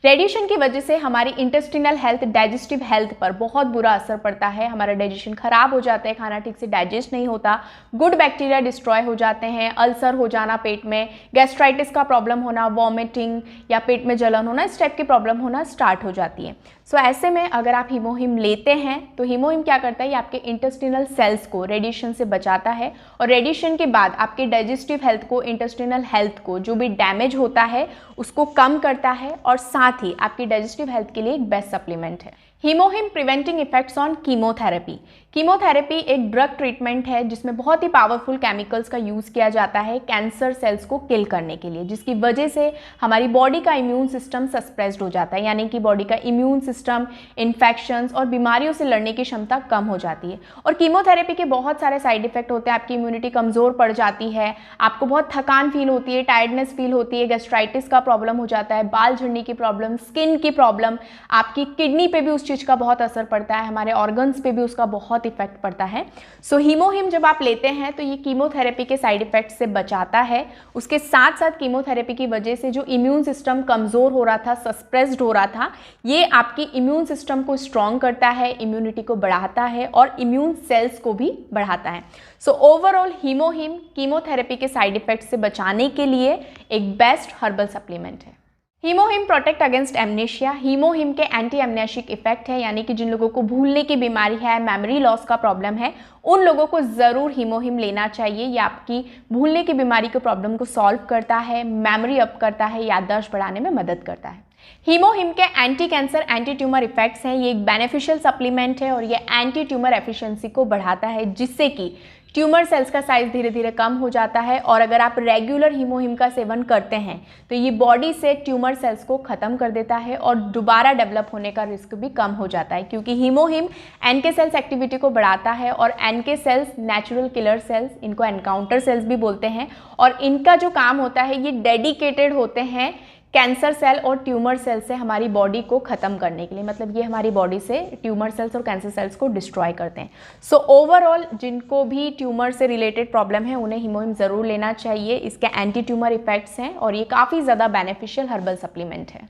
रेडिएशन की वजह से हमारी इंटेस्टिनल हेल्थ, डाइजेस्टिव हेल्थ पर बहुत बुरा असर पड़ता है। हमारा डाइजेशन खराब हो जाता है, खाना ठीक से डाइजेस्ट नहीं होता, गुड बैक्टीरिया डिस्ट्रॉय हो जाते हैं, अल्सर हो जाना पेट में, गैस्ट्राइटिस का प्रॉब्लम होना, वॉमिटिंग या पेट में जलन होना, इस टाइप की प्रॉब्लम होना स्टार्ट हो जाती है। सो ऐसे में अगर आप हीमोहिम लेते हैं तो हीमोहिम क्या करता है, ये आपके इंटेस्टिनल सेल्स को रेडिएशन से बचाता है और रेडिएशन के बाद आपके डाइजेस्टिव हेल्थ को, इंटेस्टिनल हेल्थ को जो भी डैमेज होता है उसको कम करता है और साथ ही आपकी डाइजेस्टिव हेल्थ के लिए एक बेस्ट सप्लीमेंट है। HemoHIM preventing effects on chemotherapy. Chemotherapy एक ड्रग ट्रीटमेंट है जिसमें बहुत ही पावरफुल केमिकल्स का यूज़ किया जाता है कैंसर सेल्स को किल करने के लिए, जिसकी वजह से हमारी बॉडी का इम्यून सिस्टम सस्प्रेस्ड हो जाता है, यानी कि बॉडी का इम्यून सिस्टम इन्फेक्शंस और बीमारियों से लड़ने की क्षमता कम हो जाती है। और कीमोथेरेपी के बहुत सारे साइड इफेक्ट होते हैं। आपकी इम्यूनिटी कमज़ोर पड़ जाती है, आपको बहुत थकान फील होती है, टायर्डनेस फील होती है, गैस्ट्राइटिस का प्रॉब्लम हो जाता है, बाल झड़ने की प्रॉब्लम, स्किन की प्रॉब्लम, आपकी किडनी पे भी उस चीज़ का बहुत असर पड़ता है, हमारे ऑर्गन्स पे भी उसका बहुत इफेक्ट पड़ता है। सो हीमोहिम जब आप लेते हैं तो ये कीमोथेरेपी के साइड इफेक्ट से बचाता है। उसके साथ साथ कीमोथेरेपी की वजह से जो इम्यून सिस्टम कमज़ोर हो रहा था, सस्प्रेस्ड हो रहा था, ये आपकी इम्यून सिस्टम को स्ट्रॉन्ग करता है, इम्यूनिटी को बढ़ाता है और इम्यून सेल्स को भी बढ़ाता है। सो ओवरऑल हीमोहिम कीमोथेरेपी के साइड इफेक्ट से बचाने के लिए एक बेस्ट हर्बल सप्लीमेंट है। हीमोहिम प्रोटेक्ट अगेंस्ट एमनेशिया। हीमोहिम के एंटी एमनेशिक इफेक्ट है, यानी कि जिन लोगों को भूलने की बीमारी है, मेमोरी लॉस का प्रॉब्लम है, उन लोगों को ज़रूर हीमोहिम लेना चाहिए। ये आपकी भूलने की बीमारी के प्रॉब्लम को सॉल्व करता है, मेमोरी अप करता है, याददाश्त बढ़ाने में मदद करता है। हीमोहिम के anti cancer, anti tumour effects हैं। ये एक बेनिफिशियल सप्लीमेंट है और ये एंटी ट्यूमर एफिशिएंसी को बढ़ाता है, जिससे कि ट्यूमर सेल्स का साइज धीरे धीरे कम हो जाता है। और अगर आप रेगुलर हीमोहिम का सेवन करते हैं तो ये बॉडी से ट्यूमर सेल्स को ख़त्म कर देता है और दोबारा डेवलप होने का रिस्क भी कम हो जाता है, क्योंकि हीमोहिम एनके सेल्स एक्टिविटी को बढ़ाता है और NK cells natural killer cells, इनको एनकाउंटर सेल्स भी बोलते हैं, और इनका जो काम होता है ये डेडिकेटेड होते हैं कैंसर सेल और ट्यूमर सेल से हमारी बॉडी को ख़त्म करने के लिए। मतलब ये हमारी बॉडी से ट्यूमर सेल्स और कैंसर सेल्स को डिस्ट्रॉय करते हैं। सो ओवरऑल जिनको भी ट्यूमर से रिलेटेड प्रॉब्लम है उन्हें हीमोहिम ज़रूर लेना चाहिए। इसके एंटी ट्यूमर इफेक्ट्स हैं और ये काफ़ी ज़्यादा बेनिफिशियल हर्बल सप्लीमेंट है।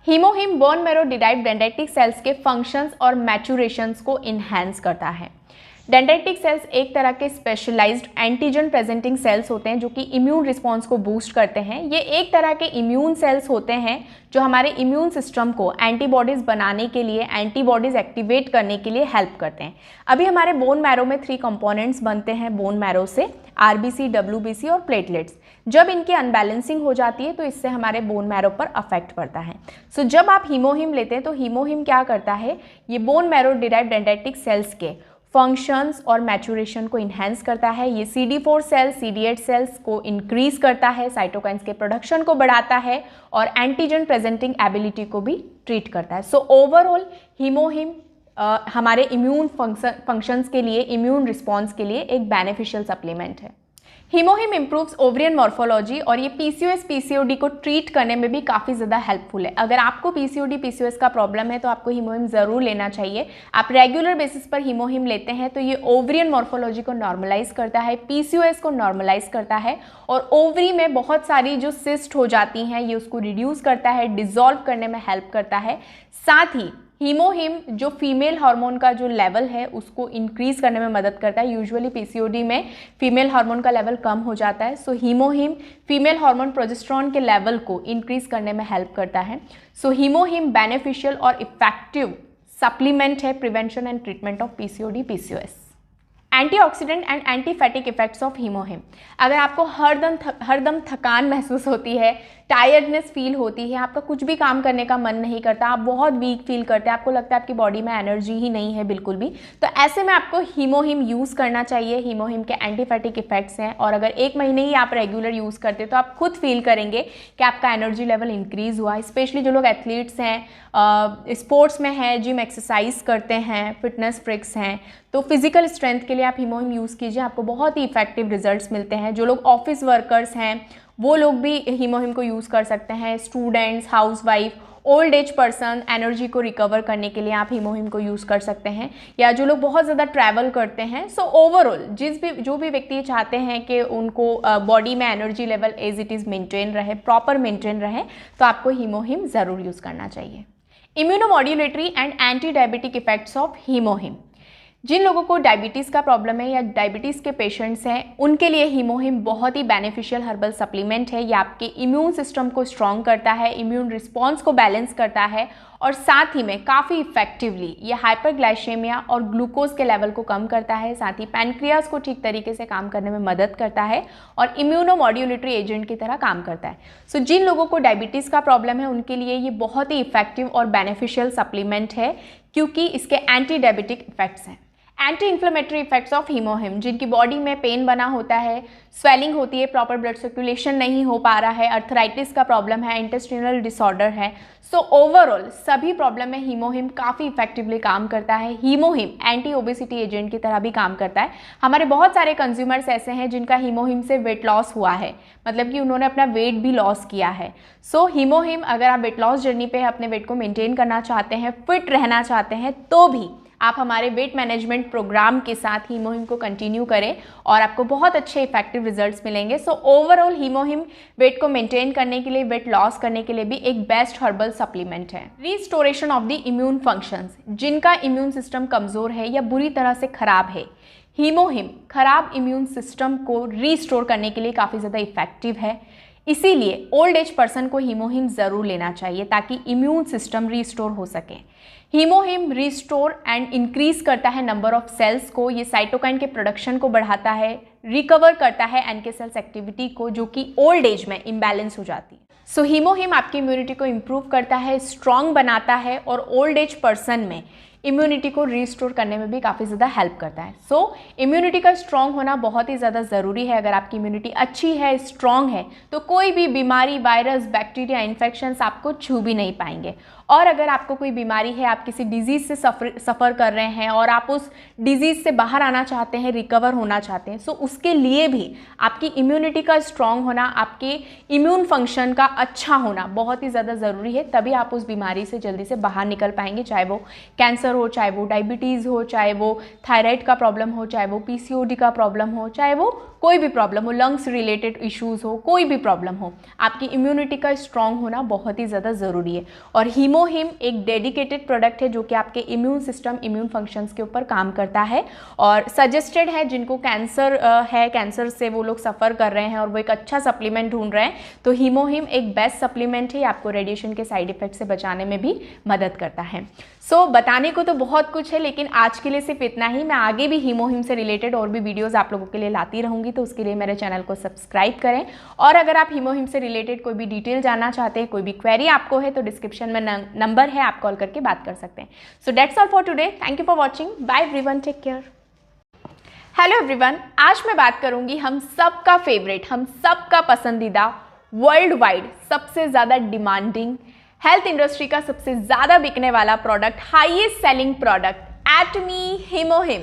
HemoHIM bone marrow derived dendritic cells के फंक्शंस और मैचुरेशंस को इन्हेंस करता है। डेंड्राइटिक सेल्स एक तरह के स्पेशलाइज्ड एंटीजन प्रेजेंटिंग सेल्स होते हैं जो कि इम्यून रिस्पॉन्स को बूस्ट करते हैं। ये एक तरह के इम्यून सेल्स होते हैं जो हमारे इम्यून सिस्टम को एंटीबॉडीज़ बनाने के लिए, एंटीबॉडीज़ एक्टिवेट करने के लिए हेल्प करते हैं। अभी हमारे बोन मैरो में 3 कंपोनेंट्स बनते हैं बोन मैरो से, आरबीसी, डब्ल्यूबीसी और प्लेटलेट्स। जब इनकी अनबैलेंसिंग हो जाती है तो इससे हमारे बोन मैरो पर अफेक्ट पड़ता है। सो जब आप हीमोहिम लेते हैं तो हीमोहिम क्या करता है, ये bone marrow derived dendritic cells के फंक्शंस और मैचुरेशन को इन्हेंस करता है। ये CD4 सेल्स, CD8 सेल्स को इंक्रीज करता है, साइटोकाइंस के प्रोडक्शन को बढ़ाता है और एंटीजन प्रेजेंटिंग एबिलिटी को भी ट्रीट करता है। सो ओवरऑल हीमोहिम हमारे इम्यून फंक्शंस के लिए, इम्यून रिस्पॉन्स के लिए एक बेनिफिशियल सप्लीमेंट है। हीमोहिम इम्प्रूव्स ओवरियन मॉर्फोलॉजी और ये PCOS PCOD को ट्रीट करने में भी काफ़ी ज़्यादा हेल्पफुल है। अगर आपको PCOD PCOS का प्रॉब्लम है तो आपको हीमोहिम ज़रूर लेना चाहिए। आप रेगुलर बेसिस पर हीमोहिम लेते हैं तो ये ओवरियन मॉर्फोलॉजी को नॉर्मलाइज करता है, PCOS को नॉर्मलाइज करता है और ओवरी में बहुत सारी जो सिस्ट हो जाती हैं ये उसको रिड्यूस करता है, डिजॉल्व करने में हेल्प करता है। साथ ही हीमोहिम जो फीमेल हार्मोन का जो लेवल है उसको इंक्रीज करने में मदद करता है। यूजुअली PCOD में फीमेल हार्मोन का लेवल कम हो जाता है, so HemoHIM female hormone progesterone के लेवल को इंक्रीज करने में हेल्प करता है। सो हीमोहिम बेनिफिशियल और इफेक्टिव सप्लीमेंट है prevention and treatment of PCOD PCOS। Antioxidant and antifatigue effects of HemoHIM. अगर आपको हरदम थकान महसूस होती है, टायर्डनेस फील होती है, आपका कुछ भी काम करने का मन नहीं करता, आप बहुत वीक फील करते हैं, आपको लगता है आपकी बॉडी में एनर्जी ही नहीं है बिल्कुल भी, तो ऐसे में आपको हीमोहिम यूज़ करना चाहिए। हीमोहिम के एंटीफैटिक इफेक्ट्स हैं और अगर 1 महीने ही आप रेगुलर यूज़ करते तो आप खुद फील करेंगे कि आपका एनर्जी लेवल इंक्रीज हुआ। स्पेशली जो लोग एथलीट्स हैं, स्पोर्ट्स में हैं, जिम एक्सरसाइज करते हैं, फिटनेस फ्रिक्स हैं, तो फिजिकल स्ट्रेंथ के लिए आप हीमोहिम यूज़ कीजिए, आपको बहुत ही इफेक्टिव रिजल्ट्स मिलते हैं। जो लोग ऑफिस वर्कर्स हैं वो लोग भी हीमोहिम को यूज़ कर सकते हैं। Students, housewife, old age person, energy को रिकवर करने के लिए आप हीमोहिम को यूज़ कर सकते हैं। या जो लोग बहुत ज़्यादा ट्रैवल करते हैं, सो ओवरऑल जो भी व्यक्ति चाहते हैं कि उनको बॉडी में energy level as it is maintain रहे, प्रॉपर मेंटेन रहे, तो आपको हीमोहिम ज़रूर यूज़ करना चाहिए। Immunomodulatory and anti diabetic effects of HemoHIM. जिन लोगों को डायबिटीज़ का प्रॉब्लम है या डायबिटीज़ के पेशेंट्स हैं उनके लिए हीमोहिम बहुत ही बेनिफिशियल हर्बल सप्लीमेंट है। ये आपके इम्यून सिस्टम को स्ट्रॉन्ग करता है, इम्यून रिस्पॉन्स को बैलेंस करता है और साथ ही में काफ़ी इफेक्टिवली ये हाइपरग्लाइसेमिया और ग्लूकोज के लेवल को कम करता है। साथ ही पैनक्रियाज को ठीक तरीके से काम करने में मदद करता है और इम्यूनोमॉड्यूलेटरी एजेंट की तरह काम करता है। सो जिन लोगों को डायबिटीज़ का प्रॉब्लम है उनके लिए ये बहुत ही इफेक्टिव और बेनिफिशियल सप्लीमेंट है क्योंकि इसके एंटी डायबिटिक इफेक्ट्स हैं। एंटी इन्फ्लेमेटरी इफेक्ट्स ऑफ हीमोहिम, जिनकी बॉडी में पेन बना होता है, स्वेलिंग होती है, प्रॉपर ब्लड सर्कुलेशन नहीं हो पा रहा है, अर्थराइटिस का प्रॉब्लम है, इंटेस्टिनल डिसऑर्डर है, सो ओवरऑल सभी प्रॉब्लम में हीमोहिम काफ़ी इफेक्टिवली काम करता है। हीमोहिम एंटी ओबेसिटी एजेंट की तरह भी काम करता है। हमारे बहुत सारे कंज्यूमर्स ऐसे हैं जिनका हीमोहिम से वेट लॉस हुआ है, मतलब कि उन्होंने अपना वेट भी लॉस किया है। सो हीमोहिम, अगर आप वेट लॉस जर्नी पे अपने वेट को मेंटेन करना चाहते हैं, फिट रहना चाहते हैं, तो भी आप हमारे वेट मैनेजमेंट प्रोग्राम के साथ हीमोहिम को कंटिन्यू करें और आपको बहुत अच्छे इफेक्टिव रिजल्ट्स मिलेंगे। सो ओवरऑल हीमोहिम वेट को मेंटेन करने के लिए, वेट लॉस करने के लिए भी एक बेस्ट हर्बल सप्लीमेंट है। Restoration of the immune functions, जिनका इम्यून सिस्टम कमज़ोर है या बुरी तरह से खराब है, हीमोहिम खराब इम्यून सिस्टम को रीस्टोर करने के लिए काफ़ी ज़्यादा इफेक्टिव है। इसीलिए ओल्ड एज पर्सन को हीमोहिम ज़रूर लेना चाहिए ताकि इम्यून सिस्टम रीस्टोर हो सके। हीमोहिम रिस्टोर एंड इंक्रीज करता है नंबर ऑफ सेल्स को, ये साइटोकाइन के प्रोडक्शन को बढ़ाता है, रिकवर करता है एनके सेल्स एक्टिविटी को जो कि ओल्ड एज में इम्बैलेंस हो जाती है। सो हीमोहिम आपकी इम्यूनिटी को इम्प्रूव करता है, स्ट्रॉन्ग बनाता है और ओल्ड एज पर्सन में इम्यूनिटी को रिस्टोर करने में भी काफ़ी ज़्यादा हेल्प करता है। सो इम्यूनिटी का स्ट्रॉन्ग होना बहुत ही ज़्यादा ज़रूरी है। अगर आपकी इम्यूनिटी अच्छी है, स्ट्रॉन्ग है, तो कोई भी बीमारी, वायरस, बैक्टीरिया, इन्फेक्शंस आपको छू भी नहीं पाएंगे। और अगर आपको कोई बीमारी है, आप किसी डिजीज़ से सफ़र कर रहे हैं और आप उस डिजीज़ से बाहर आना चाहते हैं, रिकवर होना चाहते हैं, सो उसके लिए भी आपकी इम्यूनिटी का स्ट्रॉन्ग होना, आपके इम्यून फंक्शन का अच्छा होना बहुत ही ज़्यादा ज़रूरी है। तभी आप उस बीमारी से जल्दी से बाहर निकल पाएंगे, चाहे वो कैंसर हो, चाहे वो डायबिटीज़ हो, चाहे वो थायराइड का प्रॉब्लम हो, चाहे वो PCOD का प्रॉब्लम हो, चाहे वो कोई भी प्रॉब्लम हो, लंग्स रिलेटेड इश्यूज़ हो, कोई भी प्रॉब्लम हो, आपकी इम्यूनिटी का स्ट्रांग होना बहुत ही ज़्यादा ज़रूरी है। और हीमोहिम एक डेडिकेटेड प्रोडक्ट है जो कि आपके इम्यून सिस्टम, इम्यून फंक्शंस के ऊपर काम करता है और सजेस्टेड है जिनको कैंसर है, कैंसर से वो लोग सफ़र कर रहे हैं और वो एक अच्छा सप्लीमेंट ढूंढ रहे हैं, तो हीमोहिम एक बेस्ट सप्लीमेंट है। आपको रेडिएशन के साइड इफेक्ट से बचाने में भी मदद करता है। सो बताने को तो बहुत कुछ है, लेकिन आज के लिए सिर्फ इतना ही। मैं आगे भी हीमोहिम से रिलेटेड और भी वीडियोस आप लोगों के लिए लाती रहूंगी, तो उसके लिए मेरे चैनल को सब्सक्राइब करें। और अगर आप हीमोहिम से रिलेटेड कोई भी डिटेल जानना चाहते हैं, कोई भी क्वेरी आपको है, तो डिस्क्रिप्शन में नंबर है, आप कॉल करके बात कर सकते हैं। So that's all for today. Thank you for watching. Bye everyone, take care. Hello everyone, आज मैं बात करूंगी हम सबका फेवरेट, हम सबका पसंदीदा, वर्ल्ड वाइड सबसे ज़्यादा डिमांडिंग, हेल्थ इंडस्ट्री का सबसे ज़्यादा बिकने वाला प्रोडक्ट, हाईएस्ट सेलिंग प्रोडक्ट एटमी हीमोहिम।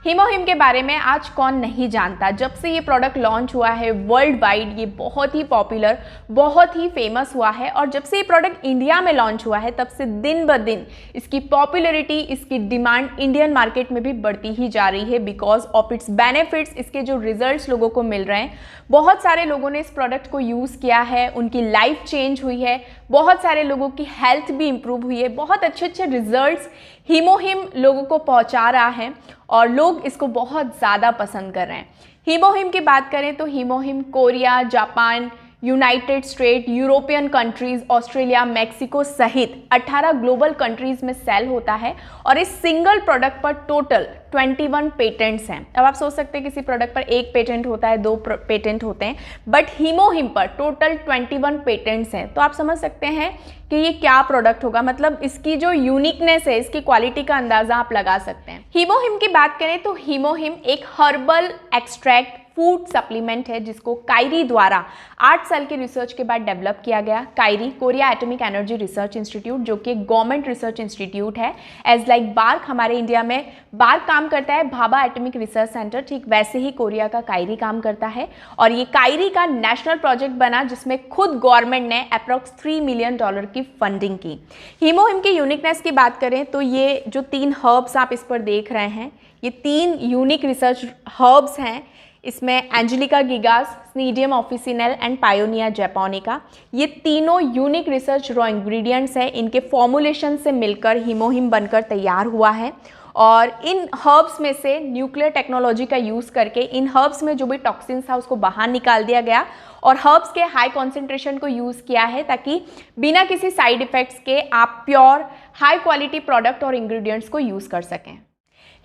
हीमोहिम के बारे में आज कौन नहीं जानता। जब से ये प्रोडक्ट लॉन्च हुआ है वर्ल्ड वाइड, ये बहुत ही पॉपुलर, बहुत ही फेमस हुआ है। और जब से ये प्रोडक्ट इंडिया में लॉन्च हुआ है, तब से दिन ब दिन इसकी पॉपुलैरिटी, इसकी डिमांड इंडियन मार्केट में भी बढ़ती ही जा रही है बिकॉज ऑफ इट्स बेनिफिट्स। इसके जो रिजल्ट्स लोगों को मिल रहे हैं, बहुत सारे लोगों ने इस प्रोडक्ट को यूज़ किया है, उनकी लाइफ चेंज हुई है, बहुत सारे लोगों की हेल्थ भी इंप्रूव हुई है, बहुत अच्छे अच्छे रिजल्ट्स हीमोहिम लोगों को पहुंचा रहा है और लोग इसको बहुत ज़्यादा पसंद कर रहे हैं। हीमोहिम की बात करें तो हीमोहिम Korea, Japan, United State, European countries, Australia, Mexico सहित 18 ग्लोबल कंट्रीज़ में सेल होता है और इस सिंगल प्रोडक्ट पर टोटल 21 पेटेंट्स हैं। अब आप सोच सकते हैं किसी प्रोडक्ट पर एक पेटेंट होता है, 2 पेटेंट होते हैं, बट हीमोहिम पर टोटल 21 पेटेंट्स हैं। तो आप समझ सकते हैं कि ये क्या प्रोडक्ट होगा, मतलब इसकी जो यूनिकनेस है, इसकी क्वालिटी का अंदाजा आप लगा सकते हैं। हीमोहिम की बात करें तो हीमोहिम एक हर्बल एक्सट्रैक्ट फूड सप्लीमेंट है जिसको कायरी द्वारा 8 साल की रिसर्च के बाद डेवलप किया गया। KAERI Korea atomic energy research institute, जो कि एक गवर्नमेंट रिसर्च इंस्टीट्यूट है। एज लाइक बार्क हमारे इंडिया में बार्क काम करता है, भाभा एटॉमिक रिसर्च सेंटर, ठीक वैसे ही कोरिया का कायरी काम करता है। और ये कायरी का नेशनल प्रोजेक्ट बना जिसमें खुद गवर्नमेंट ने अप्रॉक्स $3 मिलियन की फंडिंग की। हीमोहिम की यूनिकनेस की बात करें तो ये जो 3 हर्ब्स आप इस पर देख रहे हैं, ये 3 यूनिक रिसर्च हर्ब्स हैं। इसमें एंजेलिका गिगास, स्नीडियम ऑफिसिनेल एंड पायोनिया जैपोनिका, ये तीनों यूनिक रिसर्च रॉ इंग्रेडिएंट्स हैं। इनके फॉर्मुलेशन से मिलकर हीमोहिम बनकर तैयार हुआ है और इन हर्ब्स में से न्यूक्लियर टेक्नोलॉजी का यूज़ करके इन हर्ब्स में जो भी टॉक्सिन्स था उसको बाहर निकाल दिया गया और हर्ब्स के हाई कॉन्सेंट्रेशन को यूज़ किया है ताकि बिना किसी साइड इफ़ेक्ट्स के आप प्योर हाई क्वालिटी प्रोडक्ट और इंग्रेडिएंट्स को यूज़ कर सकें।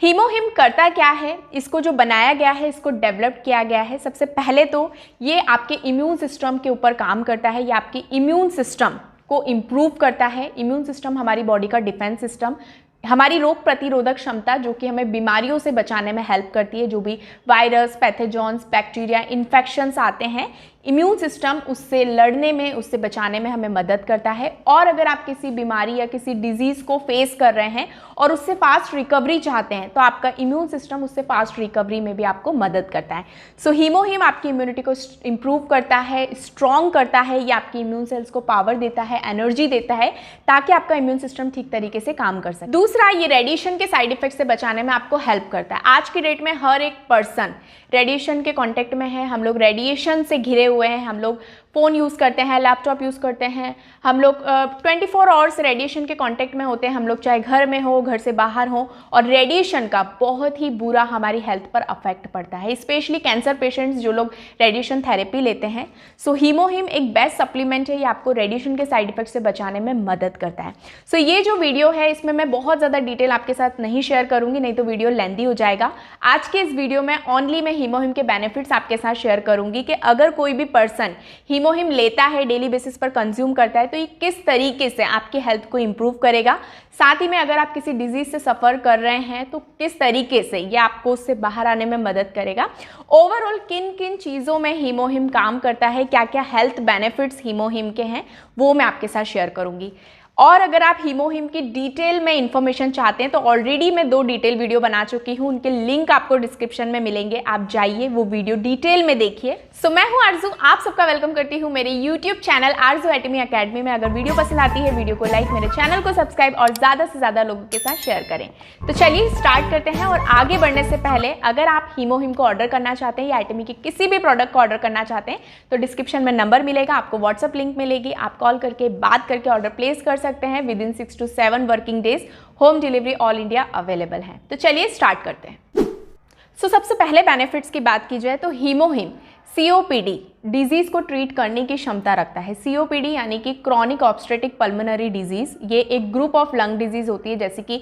हीमोहिम करता क्या है, इसको जो बनाया गया है, इसको डेवलप किया गया है, सबसे पहले तो ये आपके इम्यून सिस्टम के ऊपर काम करता है। ये आपके इम्यून सिस्टम को इम्प्रूव करता है। इम्यून सिस्टम हमारी बॉडी का डिफेंस सिस्टम, हमारी रोग प्रतिरोधक क्षमता जो कि हमें बीमारियों से बचाने में हेल्प करती है। जो भी वायरस, पैथोजन्स, बैक्टीरिया, इन्फेक्शंस आते हैं, इम्यून सिस्टम उससे लड़ने में, उससे बचाने में हमें मदद करता है। और अगर आप किसी बीमारी या किसी डिजीज़ को फेस कर रहे हैं और उससे फास्ट रिकवरी चाहते हैं, तो आपका इम्यून सिस्टम उससे फास्ट रिकवरी में भी आपको मदद करता है। सो हीमोहिम आपकी इम्यूनिटी को इम्प्रूव करता है, स्ट्रॉन्ग करता है। ये आपकी इम्यून सेल्स को पावर देता है, एनर्जी देता है ताकि आपका इम्यून सिस्टम ठीक तरीके से काम कर सके। दूसरा, ये रेडिएशन के साइड इफेक्ट से बचाने में आपको हेल्प करता है। आज की डेट में हर एक पर्सन रेडिएशन के कांटेक्ट में है। हम लोग रेडिएशन से घिरे हुए हैं। हम लोग फ़ोन यूज़ करते हैं, लैपटॉप यूज़ करते हैं, हम लोग 24 आवर्स रेडिएशन के कांटेक्ट में होते हैं। हम लोग चाहे घर में हो, घर से बाहर हो, और रेडिएशन का बहुत ही बुरा हमारी हेल्थ पर अफेक्ट पड़ता है, स्पेशली कैंसर पेशेंट्स जो लोग रेडिएशन थेरेपी लेते हैं। सो हीमोहिम एक बेस्ट सप्लीमेंट है। ये आपको रेडिएशन के साइड इफेक्ट से बचाने में मदद करता है। सो ये जो वीडियो है इसमें मैं बहुत ज़्यादा डिटेल आपके साथ नहीं शेयर करूँगी, नहीं तो वीडियो लेंथी हो जाएगा। आज के इस वीडियो में ओनली मैं हीमोहिम के बेनिफिट्स आपके साथ शेयर करूँगी कि अगर कोई भी पर्सन हीमोहिम लेता है, डेली बेसिस पर कंज्यूम करता है, तो ये किस तरीके से आपकी हेल्थ को इंप्रूव करेगा। साथ ही में अगर आप किसी डिजीज से सफ़र कर रहे हैं तो किस तरीके से ये आपको उससे बाहर आने में मदद करेगा। ओवरऑल किन किन चीज़ों में हीमोहिम काम करता है, क्या क्या हेल्थ बेनिफिट्स हीमोहिम के हैं, वो मैं आपके साथ शेयर करूँगी। और अगर आप हीमोहिम की डिटेल में इंफॉर्मेशन चाहते हैं तो ऑलरेडी मैं 2 डिटेल वीडियो बना चुकी हूँ, उनके लिंक आपको डिस्क्रिप्शन में मिलेंगे, आप जाइए वो वीडियो डिटेल में देखिए। सो मैं हूँ आरजू, आप सबका वेलकम करती हूँ मेरे यूट्यूब चैनल आरजू एटमी अकेडमी में। अगर वीडियो पसंद आती है वीडियो को लाइक, मेरे चैनल को सब्सक्राइब और ज़्यादा से ज़्यादा लोगों के साथ शेयर करें। तो चलिए स्टार्ट करते हैं। और आगे बढ़ने से पहले अगर आप हीमोहिम को ऑर्डर करना चाहते हैं या एटमी के किसी भी प्रोडक्ट को ऑर्डर करना चाहते हैं तो डिस्क्रिप्शन में नंबर मिलेगा, आपको व्हाट्सअप लिंक मिलेगी, आप कॉल करके बात करके ऑर्डर प्लेस कर सकते हैं। With in 6 to 7 working days home delivery all India available है। तो चलिए स्टार्ट करते हैं। सबसे पहले बेनिफिट्स की बात की जाए तो हीमोहिम सीओपीडी डिजीज को ट्रीट करने की क्षमता रखता है। सीओपीडी यानी कि क्रॉनिक ऑब्स्ट्रेटिक पल्मोनरी डिजीज, ये एक ग्रुप ऑफ लंग डिजीज होती है, जैसे कि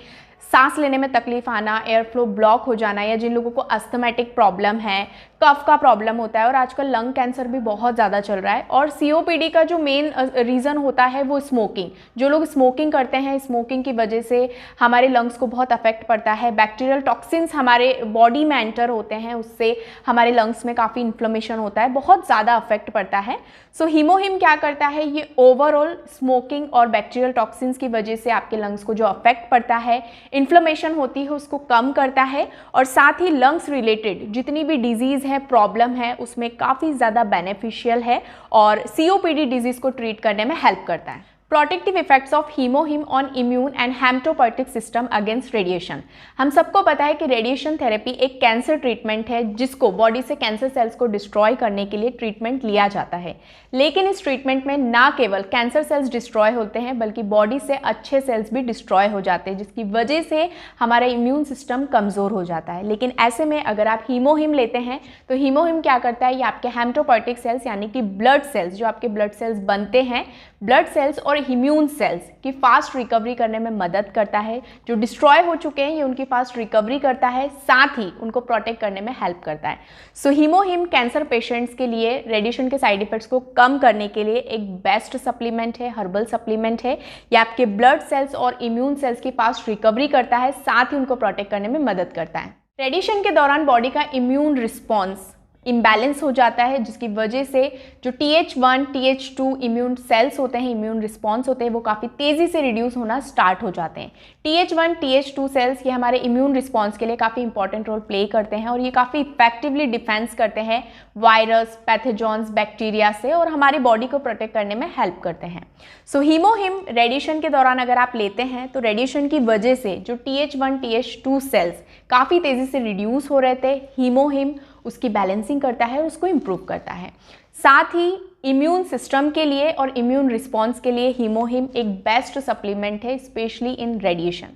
सांस लेने में तकलीफ आना, एयर फ्लो ब्लॉक हो जाना, या जिन लोगों को अस्थमेटिक प्रॉब्लम है, कफ का प्रॉब्लम होता है, और आजकल लंग कैंसर भी बहुत ज़्यादा चल रहा है। और सीओपीडी का जो मेन रीज़न होता है वो स्मोकिंग। जो लोग स्मोकिंग करते हैं, स्मोकिंग की वजह से हमारे लंग्स को बहुत अफेक्ट पड़ता है। बैक्टीरियल टॉक्सिन्स हमारे बॉडी में एंटर होते हैं, उससे हमारे लंग्स में काफ़ी इन्फ्लेमेशन होता है, बहुत ज़्यादा अफेक्ट पड़ता है। सो हीमोहिम क्या करता है, ये ओवरऑल स्मोकिंग और बैक्टीरियल टॉक्सिन्स की वजह से आपके लंग्स को जो अफेक्ट पड़ता है, इन्फ्लेमेशन होती है, उसको कम करता है। और साथ ही लंग्स रिलेटेड जितनी भी डिजीज़ है, प्रॉब्लम है, उसमें काफ़ी ज़्यादा बेनिफिशियल है और सीओपीडी डिजीज़ को ट्रीट करने में हेल्प करता है। Protective effects of HemoHIM on immune and hematopoietic system against radiation. हम सबको पता है कि रेडिएशन थेरेपी एक कैंसर ट्रीटमेंट है जिसको बॉडी से कैंसर सेल्स को डिस्ट्रॉय करने के लिए ट्रीटमेंट लिया जाता है। लेकिन इस ट्रीटमेंट में ना केवल कैंसर सेल्स डिस्ट्रॉय होते हैं बल्कि बॉडी से अच्छे सेल्स भी डिस्ट्रॉय हो जाते हैं, जिसकी वजह से हमारा इम्यून सिस्टम कमज़ोर हो जाता है। लेकिन ऐसे में अगर आप हीमोहिम लेते हैं तो हीमोहिम क्या करता है, ये आपके हेमेटोपोइटिक सेल्स यानी कि ब्लड सेल्स, जो आपके ब्लड सेल्स बनते हैं, ब्लड सेल्स और इम्यून सेल्स की फास्ट रिकवरी करने में मदद करता है। जो डिस्ट्रॉय हो चुके हैं ये उनकी फास्ट रिकवरी करता है, साथ ही उनको प्रोटेक्ट करने में हेल्प करता है। सो हीमोहिम कैंसर पेशेंट्स के लिए रेडिएशन के साइड इफेक्ट्स को कम करने के लिए एक बेस्ट सप्लीमेंट है, हर्बल सप्लीमेंट है। ये आपके ब्लड सेल्स और इम्यून सेल्स की फास्ट रिकवरी करता है, साथ ही उनको प्रोटेक्ट करने में मदद करता है। रेडिएशन के दौरान बॉडी का इम्यून रिस्पॉन्स इम्बैलेंस हो जाता है, जिसकी वजह से जो TH1, TH2 इम्यून सेल्स होते हैं, इम्यून रिस्पॉन्स होते हैं, वो काफ़ी तेज़ी से रिड्यूस होना स्टार्ट हो जाते हैं। TH1, TH2 सेल्स ये हमारे इम्यून रिस्पॉन्स के लिए काफ़ी इंपॉर्टेंट रोल प्ले करते हैं और ये काफ़ी इफेक्टिवली डिफेंस करते हैं वायरस, पैथोजन्स, बैक्टीरिया से, और हमारी बॉडी को प्रोटेक्ट करने में हेल्प करते हैं। सो हीमोहिम रेडिएशन के दौरान अगर आप लेते हैं तो रेडिएशन की वजह से जो TH1, TH2 सेल्स काफ़ी तेज़ी से रिड्यूस हो रहे थे, हीमोहिम उसकी बैलेंसिंग करता है और उसको इम्प्रूव करता है। साथ ही इम्यून सिस्टम के लिए और इम्यून रिस्पॉन्स के लिए हीमोहिम एक बेस्ट सप्लीमेंट है, स्पेशली इन रेडिएशन।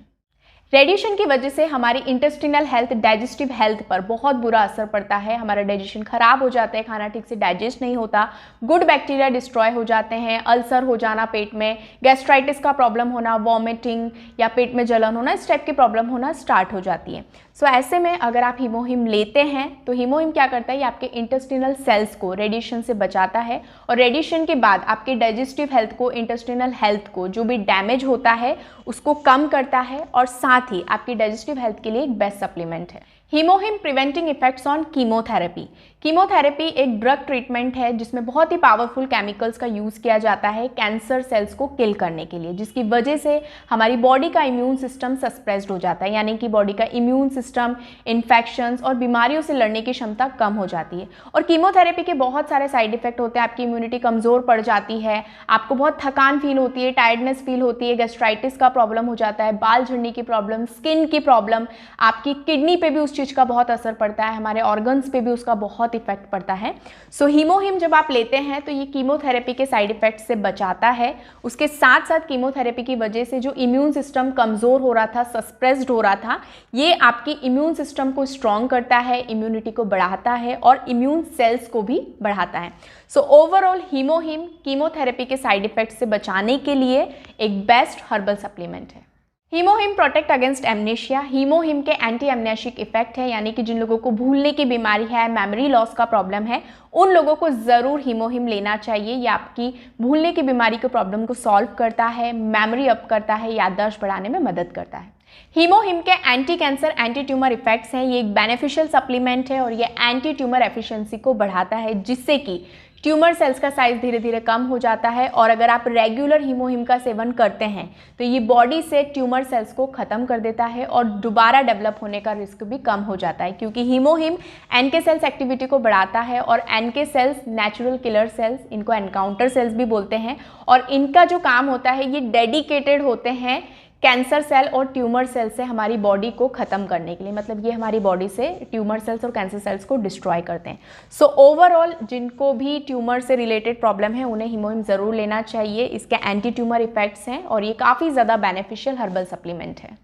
रेडिएशन की वजह से हमारी इंटेस्टिनल हेल्थ, डाइजेस्टिव हेल्थ पर बहुत बुरा असर पड़ता है। हमारा डाइजेशन खराब हो जाता है, खाना ठीक से डाइजेस्ट नहीं होता, गुड बैक्टीरिया डिस्ट्रॉय हो जाते हैं, अल्सर हो जाना पेट में, गैस्ट्राइटिस का प्रॉब्लम होना, वॉमिटिंग या पेट में जलन होना, इस टाइप की प्रॉब्लम होना स्टार्ट हो जाती है। सो ऐसे में अगर आप हीमोहिम लेते हैं तो हीमोहिम क्या करता है, ये आपके इंटेस्टिनल सेल्स को रेडिएशन से बचाता है और रेडिएशन के बाद आपके डाइजेस्टिव हेल्थ को, इंटेस्टिनल हेल्थ को जो भी डैमेज होता है उसको कम करता है और साथ ही आपकी डाइजेस्टिव हेल्थ के लिए एक बेस्ट सप्लीमेंट है। HemoHIM preventing effects on chemotherapy. Chemotherapy एक ड्रग ट्रीटमेंट है जिसमें बहुत ही पावरफुल केमिकल्स का यूज़ किया जाता है कैंसर सेल्स को किल करने के लिए, जिसकी वजह से हमारी बॉडी का इम्यून सिस्टम सस्प्रेस्ड हो जाता है, यानी कि बॉडी का इम्यून सिस्टम इन्फेक्शंस और बीमारियों से लड़ने की क्षमता कम हो जाती है। और कीमोथेरेपी के बहुत सारे साइड इफेक्ट होते हैं, आपकी इम्यूनिटी कमज़ोर पड़ जाती है, आपको बहुत थकान फील होती है, टायर्डनेस फील होती है, गैस्ट्राइटिस का प्रॉब्लम हो जाता है, बाल झड़ने की प्रॉब्लम, स्किन की प्रॉब्लम, आपकी किडनी पे भी उस चीज़ का बहुत असर पड़ता है, हमारे ऑर्गन्स पे भी उसका बहुत इफेक्ट पड़ता है। सो हीमोहिम जब आप लेते हैं तो ये कीमोथेरेपी के साइड इफेक्ट से बचाता है। उसके साथ साथ कीमोथेरेपी की वजह से जो इम्यून सिस्टम कमज़ोर हो रहा था, सस्प्रेस्ड हो रहा था, ये आपकी इम्यून सिस्टम को स्ट्रॉन्ग करता है, इम्यूनिटी को बढ़ाता है और इम्यून सेल्स को भी बढ़ाता है। सो ओवरऑल हीमोहिम कीमोथेरेपी के साइड इफेक्ट से बचाने के लिए एक बेस्ट हर्बल सप्लीमेंट है। हीमोहिम प्रोटेक्ट अगेंस्ट एमनेशिया। हीमोहिम के एंटी एमनेशिक इफेक्ट है, यानी कि जिन लोगों को भूलने की बीमारी है, मेमोरी लॉस का प्रॉब्लम है, उन लोगों को ज़रूर हीमोहिम लेना चाहिए। ये आपकी भूलने की बीमारी के प्रॉब्लम को सॉल्व करता है, मेमोरी अप करता है, याददाश्त बढ़ाने में मदद करता है। हीमोहिम के anti cancer, anti tumour effects हैं। ये एक बेनिफिशियल सप्लीमेंट है और ये एंटी ट्यूमर एफिशिएंसी को बढ़ाता है, जिससे कि ट्यूमर सेल्स का साइज धीरे धीरे कम हो जाता है, और अगर आप रेगुलर हीमोहिम का सेवन करते हैं तो ये बॉडी से ट्यूमर सेल्स को ख़त्म कर देता है और दोबारा डेवलप होने का रिस्क भी कम हो जाता है, क्योंकि हीमोहिम एनके सेल्स एक्टिविटी को बढ़ाता है। और NK cells natural killer cells, इनको एनकाउंटर सेल्स भी बोलते हैं, और इनका जो काम होता है ये डेडिकेटेड होते हैं कैंसर सेल और ट्यूमर सेल से हमारी बॉडी को ख़त्म करने के लिए। मतलब ये हमारी बॉडी से ट्यूमर सेल्स और कैंसर सेल्स को डिस्ट्रॉय करते हैं। सो ओवरऑल जिनको भी ट्यूमर से रिलेटेड प्रॉब्लम है उन्हें हीमोहिम ज़रूर लेना चाहिए। इसके एंटी ट्यूमर इफेक्ट्स हैं और ये काफ़ी ज़्यादा बेनिफिशियल हर्बल सप्लीमेंट है।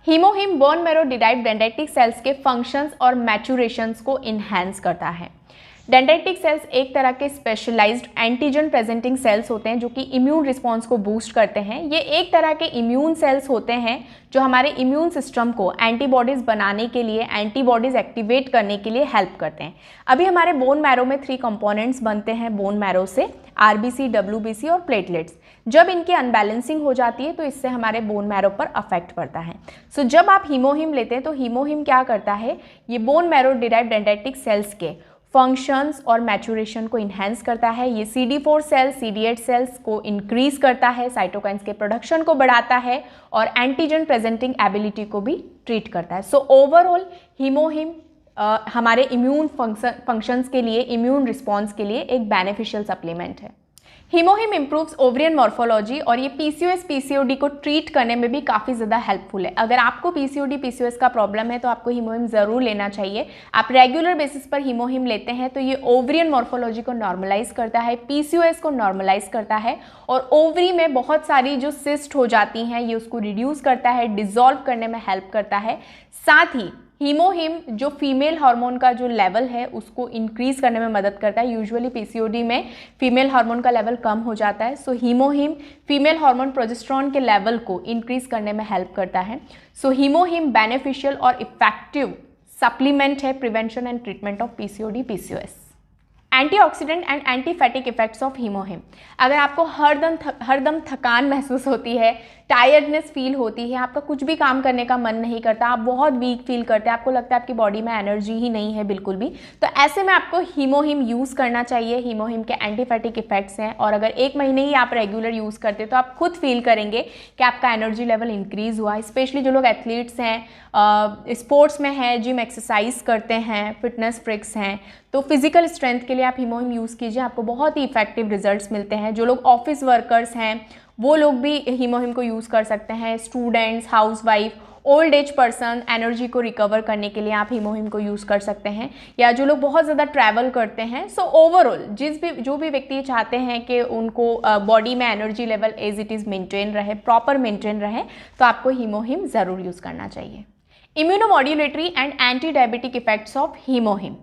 HemoHIM bone marrow derived dendritic cells के फंक्शंस और मैचुरेशंस को इन्हेंस करता है। डेंड्राइटिक सेल्स एक तरह के स्पेशलाइज्ड एंटीजन प्रेजेंटिंग सेल्स होते हैं जो कि इम्यून रिस्पॉन्स को बूस्ट करते हैं। ये एक तरह के इम्यून सेल्स होते हैं जो हमारे इम्यून सिस्टम को एंटीबॉडीज़ बनाने के लिए, एंटीबॉडीज़ एक्टिवेट करने के लिए हेल्प करते हैं। अभी हमारे बोन मैरो में 3 कंपोनेंट्स बनते हैं बोन मैरो से, आरबीसी, डब्ल्यूबीसी और प्लेटलेट्स। जब इनकी अनबैलेंसिंग हो जाती है तो इससे हमारे बोन मैरो पर अफेक्ट पड़ता है। सो जब आप हीमोहिम लेते हैं तो हीमोहिम क्या करता है, ये bone marrow derived dendritic cells के फंक्शंस और मैचुरेशन को इन्हेंस करता है। ये CD4 सेल्स, CD8 सेल्स को इंक्रीज करता है, साइटोकाइंस के प्रोडक्शन को बढ़ाता है और एंटीजन प्रेजेंटिंग एबिलिटी को भी ट्रीट करता है। सो ओवरऑल हीमोहिम हमारे इम्यून फंक्शंस के लिए, इम्यून रिस्पॉन्स के लिए एक बेनिफिशियल सप्लीमेंट है। हीमोहिम इम्प्रूव्स ओवरियन मॉर्फोलॉजी और ये PCOS PCOD को ट्रीट करने में भी काफ़ी ज़्यादा हेल्पफुल है। अगर आपको PCOD PCOS का प्रॉब्लम है तो आपको हीमोहिम ज़रूर लेना चाहिए। आप रेगुलर बेसिस पर हीमोहिम लेते हैं तो ये ओवरियन मॉर्फोलॉजी को नॉर्मलाइज करता है, PCOS को नॉर्मलाइज करता है और ओवरी में बहुत सारी जो सिस्ट हो जाती हैं ये उसको रिड्यूस करता है, डिसॉल्व करने में हेल्प करता है। साथ ही हीमोहिम जो फीमेल हार्मोन का जो लेवल है उसको इंक्रीज करने में मदद करता है। यूजुअली PCOD में फीमेल हार्मोन का लेवल कम हो जाता है, so HemoHIM female hormone progesterone के लेवल को इंक्रीज करने में हेल्प करता है। सो हीमोहिम बेनिफिशियल और इफेक्टिव सप्लीमेंट है prevention and treatment of PCOD PCOS। Antioxidant and antifatigue effects of HemoHIM. अगर आपको हरदम थकान महसूस होती है, टायर्डनेस फील होती है, आपका कुछ भी काम करने का मन नहीं करता, आप बहुत वीक फील करते हैं, आपको लगता है आपकी बॉडी में एनर्जी ही नहीं है बिल्कुल भी, तो ऐसे में आपको हीमोहिम यूज़ करना चाहिए। हीमोहिम के एंटीफैटिक इफेक्ट्स हैं और अगर 1 महीने ही आप रेगुलर यूज़ करते हैं तो आप खुद फील करेंगे कि आपका एनर्जी लेवल इंक्रीज़ हुआ। स्पेशली जो लोग एथलीट्स हैं, स्पोर्ट्स में हैं, जिम एक्सरसाइज करते हैं, फिटनेस फ्रिक्स हैं, तो फिजिकल स्ट्रेंथ के लिए आप हीमोहिम यूज़ कीजिए, आपको बहुत ही इफेक्टिव रिजल्ट्स मिलते हैं। जो लोग ऑफिस वर्कर्स हैं वो लोग भी हीमोहिम को यूज़ कर सकते हैं। Students, housewife, old age person, energy को रिकवर करने के लिए आप हीमोहिम को यूज़ कर सकते हैं। या जो लोग बहुत ज़्यादा ट्रैवल करते हैं, सो ओवरऑल जो भी व्यक्ति चाहते हैं कि उनको बॉडी में energy level as it is maintain रहे, प्रॉपर मेंटेन रहे, तो आपको हीमोहिम ज़रूर यूज़ करना चाहिए। Immunomodulatory and anti diabetic effects of HemoHIM.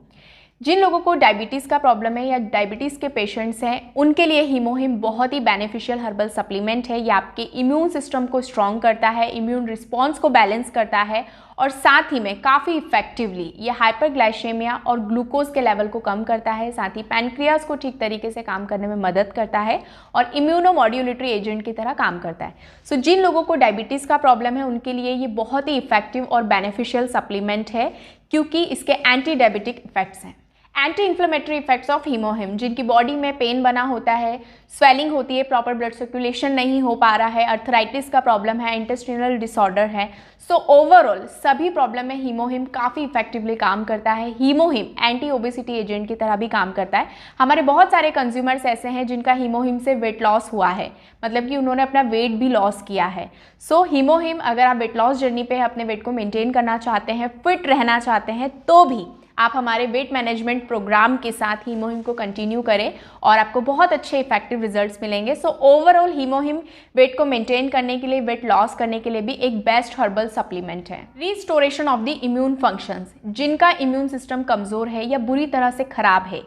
जिन लोगों को डायबिटीज़ का प्रॉब्लम है या डायबिटीज़ के पेशेंट्स हैं उनके लिए हीमोहिम बहुत ही बेनिफिशियल हर्बल सप्लीमेंट है। ये आपके इम्यून सिस्टम को स्ट्रॉन्ग करता है, इम्यून रिस्पॉन्स को बैलेंस करता है और साथ ही में काफ़ी इफेक्टिवली ये हाइपरग्लाइसेमिया और ग्लूकोज के लेवल को कम करता है। साथ ही पैनक्रियाज को ठीक तरीके से काम करने में मदद करता है और इम्यूनोमॉड्यूलेटरी एजेंट की तरह काम करता है। सो जिन लोगों को डायबिटीज़ का प्रॉब्लम है उनके लिए ये बहुत ही इफेक्टिव और बेनिफिशियल सप्लीमेंट है क्योंकि इसके एंटी डायबिटिक इफेक्ट्स हैं। एंटी इन्फ्लेमेटरी इफेक्ट्स ऑफ हीमोहिम, जिनकी बॉडी में पेन बना होता है, स्वेलिंग होती है, प्रॉपर ब्लड सर्कुलेशन नहीं हो पा रहा है, अर्थराइटिस का प्रॉब्लम है, इंटेस्टिनल डिसऑर्डर है, सो ओवरऑल सभी प्रॉब्लम में हीमोहिम काफ़ी इफेक्टिवली काम करता है। हीमोहिम एंटी ओबेसिटी एजेंट की तरह भी काम करता है। हमारे बहुत सारे कंज्यूमर्स ऐसे हैं जिनका हीमोहिम से वेट लॉस हुआ है, मतलब कि उन्होंने अपना वेट भी लॉस किया है। सो हीमोहिम, अगर आप वेट लॉस जर्नी पे अपने वेट को मेंटेन करना चाहते हैं, फिट रहना चाहते हैं, तो भी आप हमारे वेट मैनेजमेंट प्रोग्राम के साथ हीमोहिम को कंटिन्यू करें और आपको बहुत अच्छे इफेक्टिव रिजल्ट्स मिलेंगे। सो ओवरऑल हीमोहिम वेट को मेंटेन करने के लिए, वेट लॉस करने के लिए भी एक बेस्ट हर्बल सप्लीमेंट है। Restoration of the immune functions, जिनका इम्यून सिस्टम कमज़ोर है या बुरी तरह से खराब है,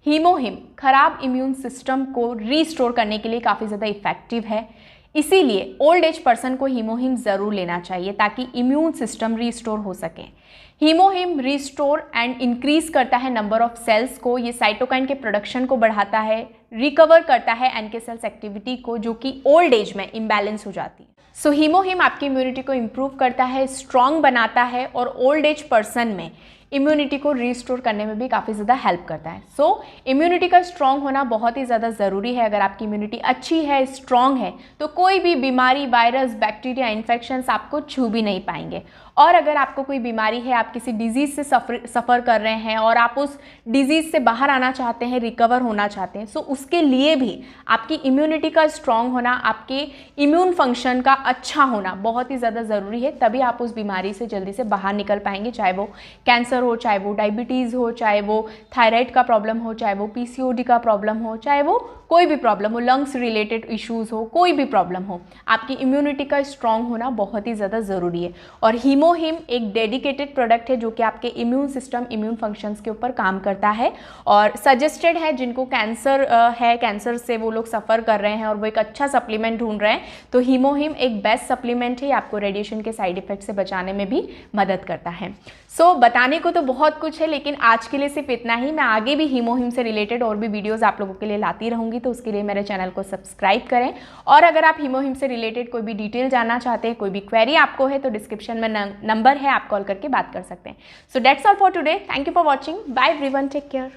हीमोहिम खराब इम्यून सिस्टम को रीस्टोर करने के लिए काफ़ी ज़्यादा इफेक्टिव है। इसीलिए ओल्ड एज पर्सन को हीमोहिम ज़रूर लेना चाहिए ताकि इम्यून सिस्टम रीस्टोर हो सके। हीमोहिम रिस्टोर एंड इंक्रीज करता है नंबर ऑफ सेल्स को, ये साइटोकाइन के प्रोडक्शन को बढ़ाता है, रिकवर करता है एनके सेल्स एक्टिविटी को जो कि ओल्ड एज में इम्बैलेंस हो जाती है। सो हीमोहिम आपकी इम्यूनिटी को इम्प्रूव करता है, स्ट्रॉन्ग बनाता है और ओल्ड एज पर्सन में इम्यूनिटी को रिस्टोर करने में भी काफ़ी ज़्यादा हेल्प करता है। सो इम्यूनिटी का स्ट्रॉन्ग होना बहुत ही ज़्यादा ज़रूरी है। अगर आपकी इम्यूनिटी अच्छी है, स्ट्रॉन्ग है, तो कोई भी बीमारी, वायरस, बैक्टीरिया, इन्फेक्शंस आपको छू भी नहीं पाएंगे। और अगर आपको कोई बीमारी है, आप किसी डिजीज़ से सफ़र कर रहे हैं और आप उस डिजीज़ से बाहर आना चाहते हैं, रिकवर होना चाहते हैं, सो उसके लिए भी आपकी इम्यूनिटी का स्ट्रॉन्ग होना, आपके इम्यून फंक्शन का अच्छा होना बहुत ही ज़्यादा ज़रूरी है। तभी आप उस बीमारी से जल्दी से बाहर निकल पाएंगे, चाहे वो कैंसर हो, चाहे वो डायबिटीज़ हो, चाहे वो थायराइड का प्रॉब्लम हो, चाहे वो PCOD का प्रॉब्लम हो, चाहे वो कोई भी प्रॉब्लम हो, लंग्स रिलेटेड इश्यूज़ हो, कोई भी प्रॉब्लम हो, आपकी इम्यूनिटी का स्ट्रॉन्ग होना बहुत ही ज़्यादा ज़रूरी है। और हीमोहिम एक डेडिकेटेड प्रोडक्ट है जो कि आपके इम्यून सिस्टम, इम्यून फंक्शंस के ऊपर काम करता है और सजेस्टेड है जिनको कैंसर है, कैंसर से वो लोग सफ़र कर रहे हैं और वो एक अच्छा सप्लीमेंट ढूंढ रहे हैं, तो हीमोहिम एक बेस्ट सप्लीमेंट है। आपको रेडिएशन के साइड इफेक्ट से बचाने में भी मदद करता है। सो बताने को तो बहुत कुछ है, लेकिन आज के लिए सिर्फ इतना ही। मैं आगे भी हीमोहिम से रिलेटेड और भी वीडियोस आप लोगों के लिए लाती रहूँगी, तो उसके लिए मेरे चैनल को सब्सक्राइब करें। और अगर आप हीमोहिम से रिलेटेड कोई भी डिटेल जानना चाहते हैं, कोई भी क्वेरी आपको है, तो डिस्क्रिप्शन में नंबर है, आप कॉल करके बात कर सकते हैं। So that's all for today. Thank you for watching. Bye everyone, take care.